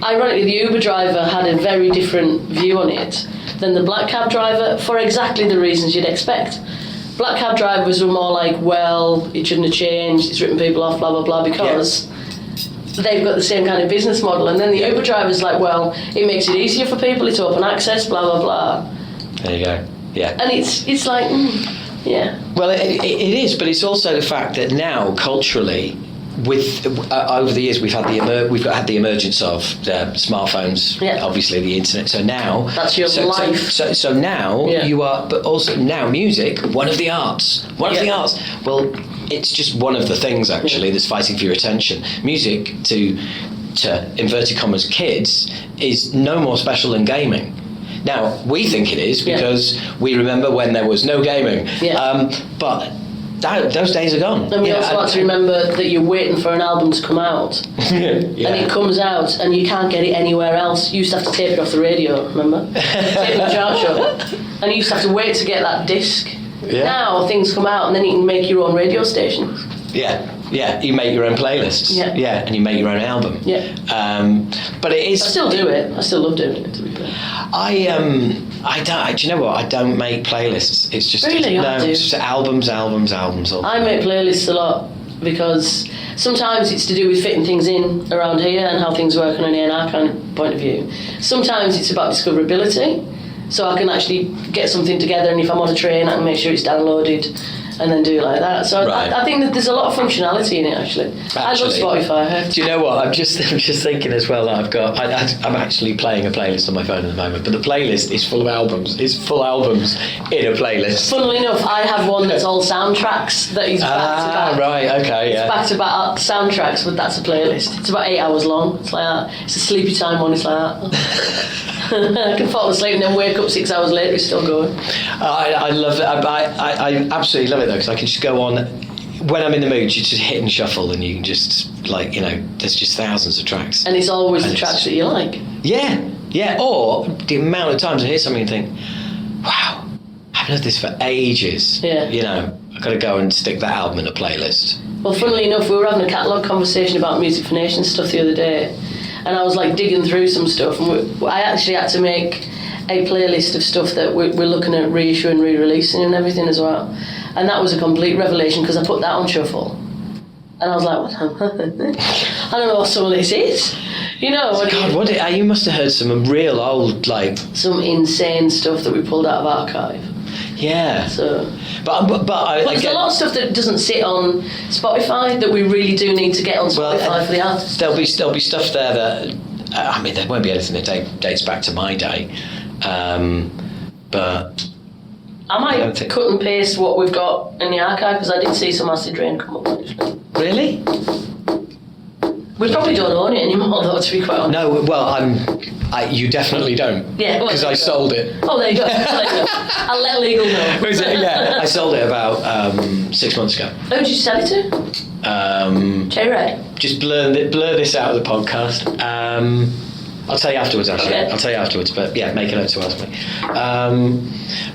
ironically the Uber driver had a very different view on it than the black cab driver, for exactly the reasons you'd expect. Black cab drivers were more like, well, it shouldn't have changed, it's ripping people off, blah, blah, blah, because they've got the same kind of business model, and then the Uber driver's like, well, it makes it easier for people, it's open access, blah blah blah. There you go. Yeah. And it's like, yeah. Well, it is, but it's also the fact that now culturally, with over the years, we've had the emergence of smartphones, obviously the internet. So now that's your life. So now you are, but also now music, one of the arts. Well, it's just one of the things actually that's fighting for your attention. Music to inverted commas kids is no more special than gaming. Now we think it is because we remember when there was no gaming, but those days are gone. And we also like to remember that you're waiting for an album to come out, and it comes out, and you can't get it anywhere else. You used to have to tape it off the radio, remember? Tape the chart show, and you used to have to wait to get that disc. Yeah. Now things come out, and then you can make your own radio stations. Yeah, you make your own playlists. Yeah, and you make your own album. Yeah. But it is. I still do it. I still love doing it. To be fair. I don't. Do you know what? I don't make playlists. It's just really it's just albums. I make playlists a lot because sometimes it's to do with fitting things in around here and how things work on an A&R kind of point of view. Sometimes it's about discoverability. So I can actually get something together, and if I'm on a train, I can make sure it's downloaded and then do it like that. So I think that there's a lot of functionality in it, actually. I love Spotify. Do you know what? I'm just thinking as well that I'm actually playing a playlist on my phone at the moment, but the playlist is full of albums. It's full albums in a playlist. Funnily enough, I have one that's all soundtracks that is back-to-back. Right, okay, It's back-to-back soundtracks, but that's a playlist. It's about 8 hours long. It's like that. It's a sleepy time one. It's like that. I can fall asleep and then wake up 6 hours later. It's still going. I love it. I absolutely love it though, because I can just go on when I'm in the mood. You just hit and shuffle, and you can just there's just thousands of tracks. And it's always the tracks that you like. Yeah. Or the amount of times I hear something and think, wow, I've heard this for ages. Yeah. I've got to go and stick that album in a playlist. Well, funnily enough, we were having a catalogue conversation about Music for Nations stuff the other day. And I was like digging through some stuff, and I actually had to make a playlist of stuff that we're looking at reissuing, re-releasing and everything as well. And that was a complete revelation because I put that on shuffle. And I was like, I don't know what some of this is. God, you must have heard some real old, some insane stuff that we pulled out of archive. Yeah. So, but there's a lot of stuff that doesn't sit on Spotify that we really do need to get on Spotify for the artists. There'll be stuff there that there won't be anything that dates back to my day, but I might cut and paste what we've got in the archive because I did see some Acid Rain come up. Really? We probably don't own it anymore, though, to be quite honest. No, well, you definitely don't. Yeah, because I sold it. Oh, there you go. I'll let legal know. Yeah, I sold it about 6 months ago. Who did you sell it to? Cherry Red. Just blur this out of the podcast. I'll tell you afterwards, actually. Okay. I'll tell you afterwards, but yeah, make a note to ask me.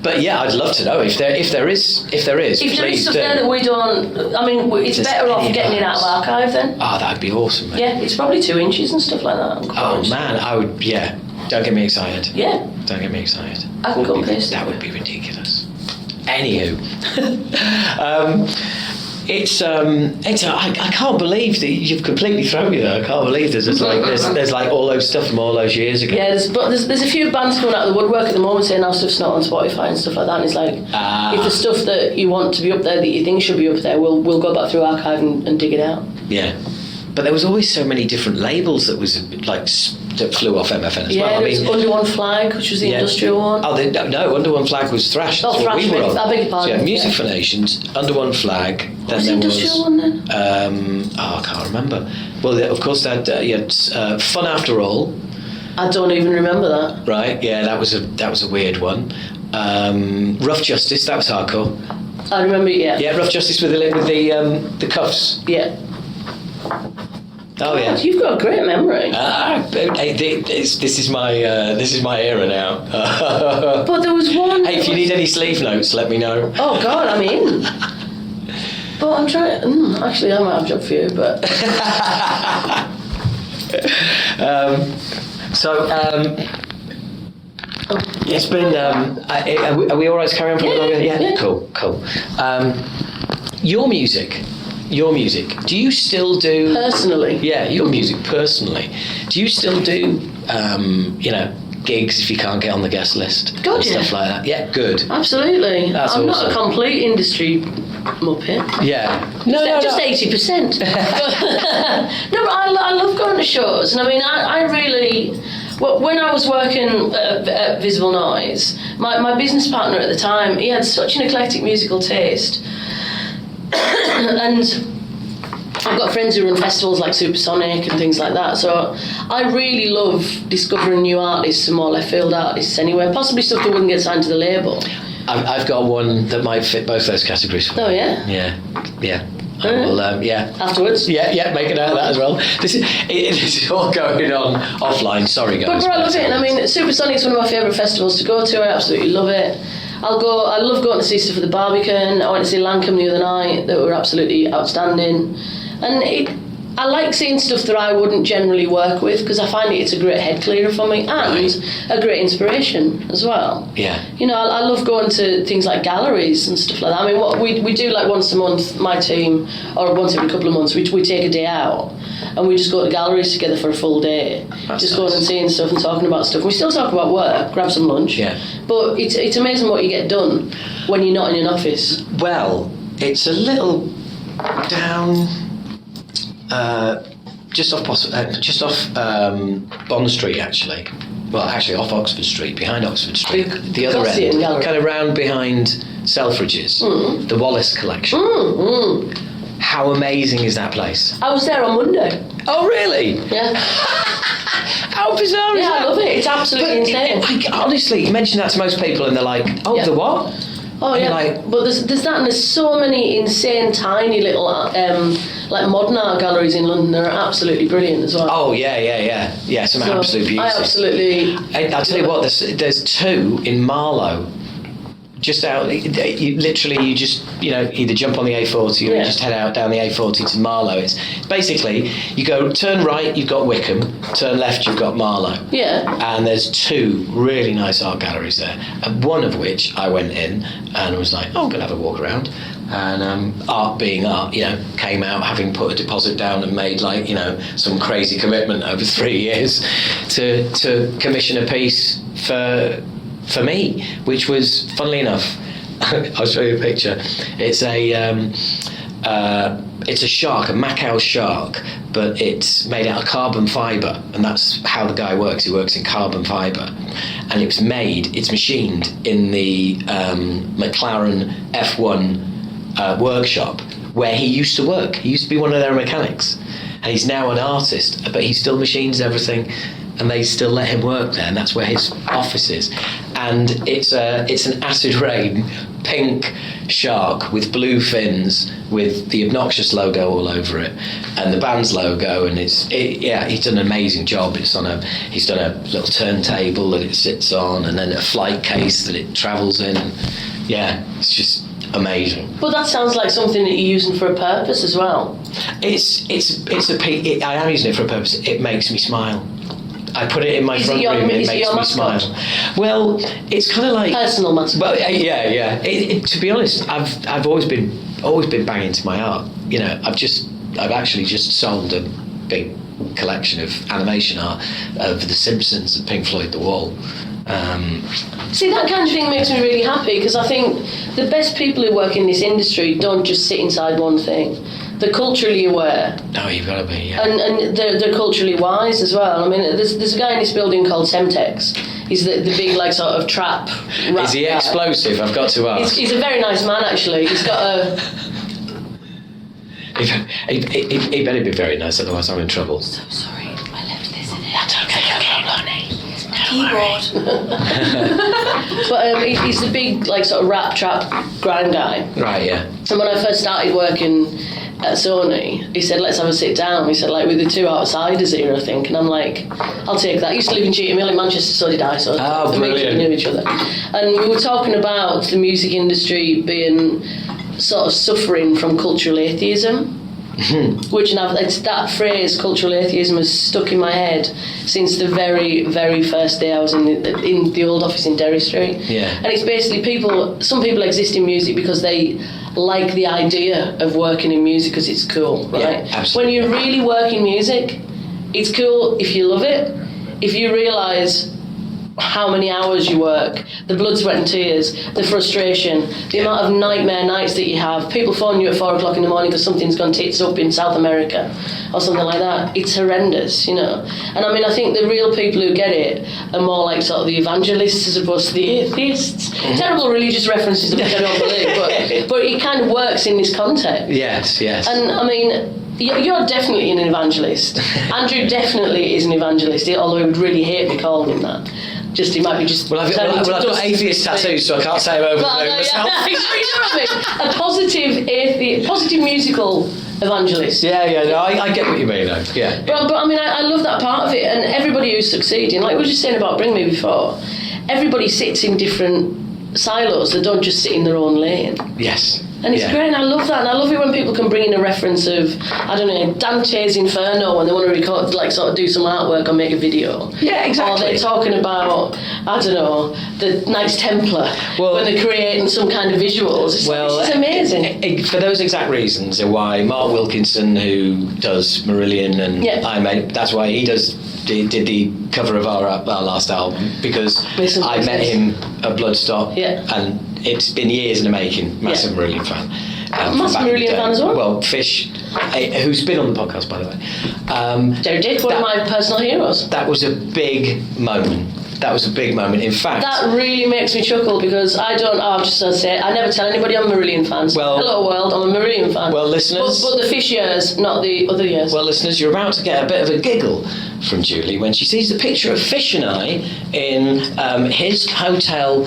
But yeah, I'd love to know if there is. If there is stuff there that we don't, I mean, it's better off getting it out of archive then. Oh, that'd be awesome, mate. Yeah, it's probably 2 inches and stuff like that. Oh man, I would. Yeah, don't get me excited. Yeah. Don't get me excited. I can go paste. That would be ridiculous. Anywho. I can't believe that you've completely thrown me there. I can't believe there's all those stuff from all those years ago. Yeah, there's a few bands coming out of the woodwork at the moment saying our stuff's not on Spotify and stuff like that. And it's like, if the stuff that you want to be up there that you think should be up there, we'll go back through archive and dig it out. Yeah, but there was always so many different labels that was that flew off MFN as well. Yeah, there was Under One Flag, which was the industrial one. Oh, no, Under One Flag was Thrash. Oh, Thrash, I beg your pardon. So, yeah, Music for Nations, Under One Flag. What was the industrial one then? I can't remember. Well, of course, you had Fun After All. I don't even remember that. Right, yeah, that was a weird one. Rough Justice, that was hardcore. I remember it, yeah. Yeah, Rough Justice with the cuffs. Yeah. Oh yeah, you've got a great memory. This is my era now. But there was one. Hey, if you need any sleeve notes, let me know. Oh God, I'm in. But I'm trying. Actually, I might have a job for you, but. It's been. Are we all right to carry on for a little bit? Yeah. Cool. Your music. your music, do you still do... Personally? Yeah, your music personally. Do you still do, gigs if you can't get on the guest list? God, and stuff like that? Yeah, good. Absolutely. That's I'm awesome. not a complete industry muppet. Yeah. Just 80%. No, but I love going to shows. And I mean, I really... Well, when I was working at Visible Noise, my business partner at the time, he had such an eclectic musical taste. And I've got friends who run festivals like Supersonic and things like that, so I really love discovering new artists and more left field artists anyway, possibly stuff that wouldn't get signed to the label. I've got one that might fit both those categories. Oh, yeah? Yeah. Well, yeah. Afterwards? Yeah, make it out of that as well. This is all going on offline, sorry guys. But I love it, and I mean, Supersonic's one of my favourite festivals to go to, I absolutely love it. I love going to see stuff at the Barbican. I went to see Lancome the other night, that were absolutely outstanding. And I like seeing stuff that I wouldn't generally work with, because I find it's a great head clearer for me, and a great inspiration as well. Yeah. I love going to things like galleries and stuff like that. I mean, what we do like once a month, my team, or once every couple of months, we take a day out and we just go to galleries together for a full day. That's just going and seeing stuff and talking about stuff. We still talk about work, grab some lunch. Yeah. But it's amazing what you get done when you're not in an office. Well, it's a little down... just off Bond Street, actually. Well, actually off Oxford Street, behind Oxford Street, the other end, kind of round behind Selfridges, the Wallace collection. How amazing is that place? I was there on Monday. Oh, really? Yeah. How bizarre is that? Yeah, I love it. It's absolutely insane. Honestly, you mention that to most people and they're like, oh, the what? Oh, yeah. But there's that, and there's so many insane, tiny little, like modern art galleries in London that are absolutely brilliant as well. Oh, yeah. Some absolute beauty. I absolutely... I'll tell you what, there's two in Marlow. Just out, you just either jump on the A40 or you just head out down the A40 to Marlow. It's basically, you go, turn right, you've got Wickham, turn left, you've got Marlow. Yeah. And there's two really nice art galleries there, and one of which I went in and was like, oh, I'm going to have a walk around. And art being art, came out having put a deposit down and made some crazy commitment over 3 years to commission a piece for me, which was, funnily enough, I'll show you a picture. It's a shark, a Macau shark, but it's made out of carbon fibre, and that's how the guy works. He works in carbon fibre, and it's machined in the McLaren F1 workshop where he used to work. He used to be one of their mechanics, and he's now an artist, but he still machines everything. And they still let him work there, and that's where his office is. And it's an acid rain pink shark with blue fins, with the Obnoxious logo all over it, and the band's logo. And he's done an amazing job. He's done a little turntable that it sits on, and then a flight case that it travels in. Yeah, it's just amazing. Well, that sounds like something that you're using for a purpose as well. I am using it for a purpose. It makes me smile. I put it in my front room. It makes me smile. Well, it's kind of like personal matter. Well, yeah. To be honest, I've always been banging to my art. I've actually just sold a big collection of animation art of The Simpsons and Pink Floyd The Wall. See, that kind of thing makes me really happy, because I think the best people who work in this industry don't just sit inside one thing. They're culturally aware. Oh, you've got to be, yeah. And they're culturally wise as well. I mean, there's a guy in this building called Semtex. He's the big, sort of trap rap Is he guy. Explosive? I've got to ask. He's a very nice man, actually. He's got a... He better be very nice, otherwise I'm in trouble. So sorry, I left this in it. That's okay, Lonnie. Keyboard. But he's the big, sort of rap trap grind guy. Right, yeah. And when I first started working at Sony, he said, let's have a sit down. He said, we're the two outsiders here, I think. And I'm like, I'll take that. I used to live in Cheetham Hill in Manchester, so did I. So brilliant. We knew each other. And we were talking about the music industry being sort of suffering from cultural atheism. Which that phrase, cultural atheism, has stuck in my head since the very, very first day I was in the old office in Derry Street. Yeah. And it's basically some people exist in music because they like the idea of working in music because it's cool, right? Yeah, absolutely. When you really work in music, it's cool if you love it. If you realise how many hours you work, the blood, sweat and tears, the frustration, the amount of nightmare nights that you have, people phoning you at 4 o'clock in the morning because something's gone tits up in South America or something like that, it's horrendous, you know. And I mean, I think the real people who get it are more like sort of the evangelists as opposed to the atheists. Terrible religious references which I don't believe, but it kind of works in this context. Yes. And I mean, you're definitely an evangelist. Andrew definitely is an evangelist, although he would really hate me calling him that. He might be just... Well, I've got atheist tattoos, so I can't say I'm over myself. You know what I mean? A positive atheist, positive musical evangelist. No, I get what you mean, though. Yeah. But I mean, I love that part of it, and everybody who's succeeding, like we were just saying about Bring Me before, everybody sits in different silos, they don't just sit in their own lane. Yes. And it's great, and I love that, and I love it when people can bring in a reference of, I don't know, Dante's Inferno when they want to record, like sort of do some artwork or make a video. Yeah, exactly. Or they're talking about, I don't know, the Knights Templar when they're creating some kind of visuals. It's amazing. For those exact reasons are why Mark Wilkinson, who does Marillion and that's why he did the cover of our last album, because I met him at Bloodstock and it's been years in the making. Massive Marillion fan. Massive Marillion fan as well. Well, Fish, who's been on the podcast, by the way. Jerry Dick, one of my personal heroes. That was a big moment. In fact, that really makes me chuckle because I'm just going to say it, I never tell anybody I'm a Marillion fan. Well, hello world, I'm a Marillion fan. Well, listeners, but the Fish years, not the other years. Well, listeners, you're about to get a bit of a giggle from Julie when she sees the picture of Fish and I in his hotel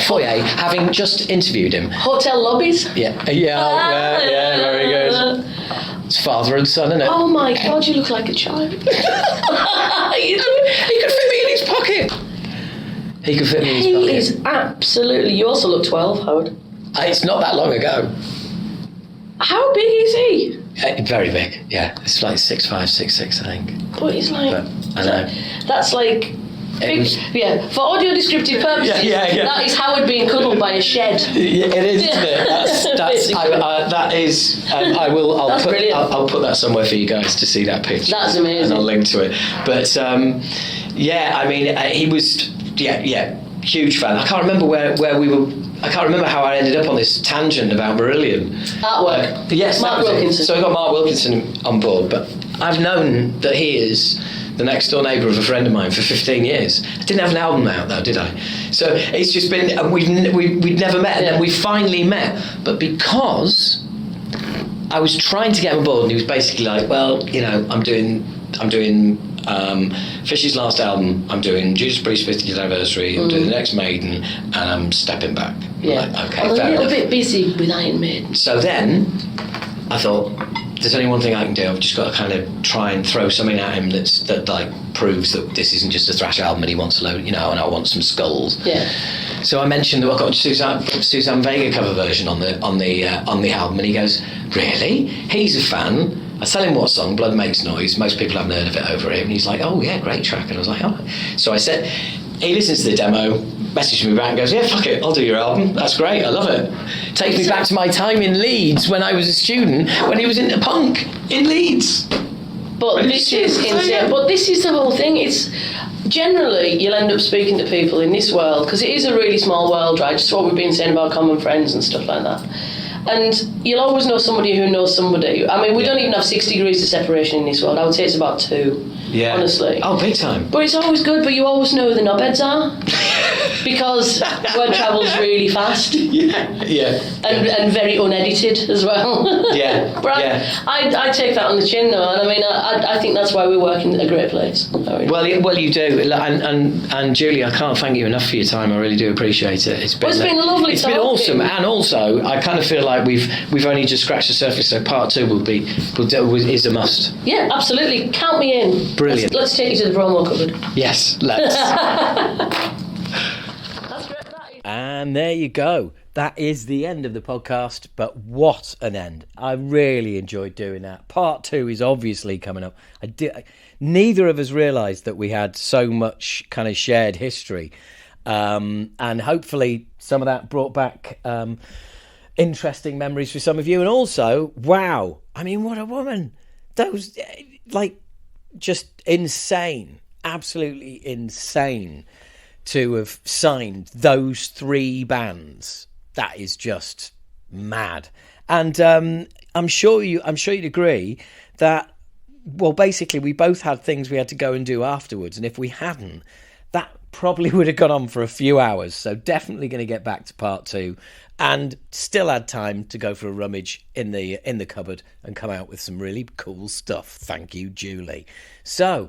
foyer, having just interviewed him. Hotel lobbies. Yeah, very good. It's father and son, isn't it? Oh my God, you look like a child. He could fit me in his pocket. He could fit me in his pocket. He is absolutely... You also look 12, Howard. It's not that long ago. How big is he? Very big, yeah. It's like 6'5", 6'6", I think. But he's like... I know. That's like... for audio descriptive purposes, that is Howard being cuddled by a shed. Yeah, it is, isn't it? That is. I'll put that somewhere for you guys to see that picture. That's amazing. And I'll link to it. But I mean, he was huge fan. I can't remember where we were. I can't remember how I ended up on this tangent about Marillion. Artwork. Yes, Mark Wilkinson. So I got Mark Wilkinson on board, but I've known that he is the next door neighbour of a friend of mine for 15 years. I didn't have an album out though, did I? So it's just been, and we'd never met, and then we finally met. But because I was trying to get him on board, and he was basically like, well, you know, I'm doing Fish's last album, I'm doing Judas Priest's 50th anniversary, I'm doing the next Maiden, and I'm stepping back. Yeah. Like, okay, I'm a little enough. bit busy with Iron Maiden. So then I thought, there's only one thing I can do. I've just got to kind of try and throw something at him that like proves that this isn't just a thrash album and he wants a load, you know, and I want some skulls. Yeah. So I mentioned that I've got a Suzanne Vega cover version on the album, and he goes, really? He's a fan. I tell him what song, Blood Makes Noise. Most people haven't heard of it over here, and he's like, oh yeah, great track. And I was like, oh. So I said, he listens to the demo, messaged me back and goes, yeah, fuck it, I'll do your album. That's great, I love it. Takes me back to my time in Leeds when I was a student, when he was into punk in Leeds. But this is insane. But this is the whole thing. It's generally you'll end up speaking to people in this world, because it is a really small world, right? Just what we've been saying about common friends and stuff like that. And you'll always know somebody who knows somebody. I mean, we don't even have 6 degrees of separation in this world. I would say it's about 2. Yeah. Honestly. Oh, big time. But it's always good, but you always know who the knobheads are. Because word travels really fast. Yeah. And very unedited as well. Yeah. But I take that on the chin though, and I mean, I think that's why we work in a great place. Well, you do. And Julie, I can't thank you enough for your time. I really do appreciate it. It's been lovely. It's been awesome. And also, I kind of feel like we've only just scratched the surface, so part 2 is a must. Yeah, absolutely. Count me in. Brilliant. Let's take you to the promo cupboard. Yes, let's. That's great. And there you go. That is the end of the podcast, but what an end. I really enjoyed doing that. Part 2 is obviously coming up. Neither of us realised that we had so much kind of shared history. And hopefully some of that brought back interesting memories for some of you. And also, wow, I mean, what a woman. Those, like, just insane, absolutely insane to have signed those 3 bands. That is just mad. And I'm sure you'd agree that, well, basically we both had things we had to go and do afterwards, and if we hadn't, that probably would have gone on for a few hours. So definitely going to get back to part 2, and still had time to go for a rummage in the cupboard and come out with some really cool stuff. Thank you, Julie. So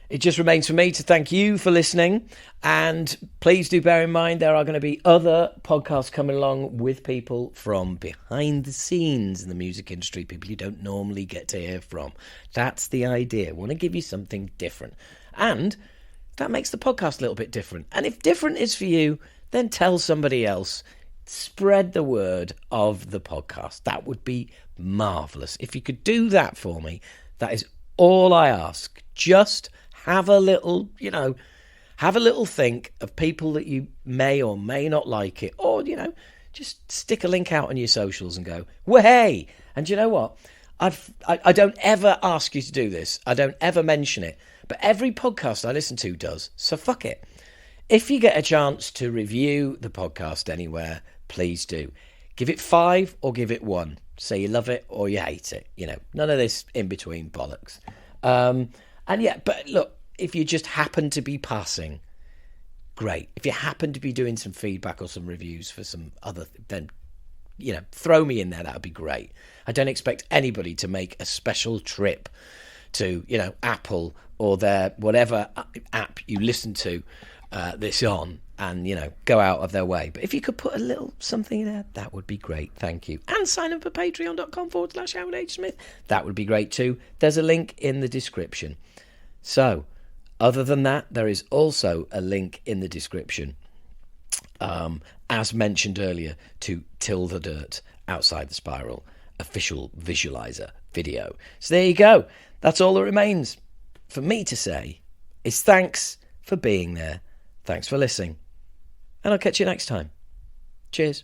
it just remains for me to thank you for listening, and please do bear in mind there are going to be other podcasts coming along with people from behind the scenes in the music industry, people you don't normally get to hear from. That's the idea. I want to give you something different, and that makes the podcast a little bit different. And if different is for you, then tell somebody else. Spread the word of the podcast. That would be marvellous. If you could do that for me, that is all I ask. Just have a little, have a little think of people that you may or may not like it. Or, just stick a link out on your socials and go, well, hey. And you know what? I don't ever ask you to do this. I don't ever mention it. But every podcast I listen to does. So fuck it. If you get a chance to review the podcast anywhere, please do. Give it 5 or give it 1. Say you love it or you hate it. None of this in between bollocks. And yeah, but look, if you just happen to be passing, great. If you happen to be doing some feedback or some reviews for some other, then, throw me in there. That would be great. I don't expect anybody to make a special trip to, Apple or their whatever app you listen to this on and, go out of their way. But if you could put a little something there, that would be great. Thank you. And sign up at patreon.com/Howard H. Smith. That would be great too. There's a link in the description. So, other than that, there is also a link in the description, as mentioned earlier, to Till the Dirt Outside the Spiral official visualizer video. So there you go. That's all that remains for me to say is thanks for being there. Thanks for listening. And I'll catch you next time. Cheers.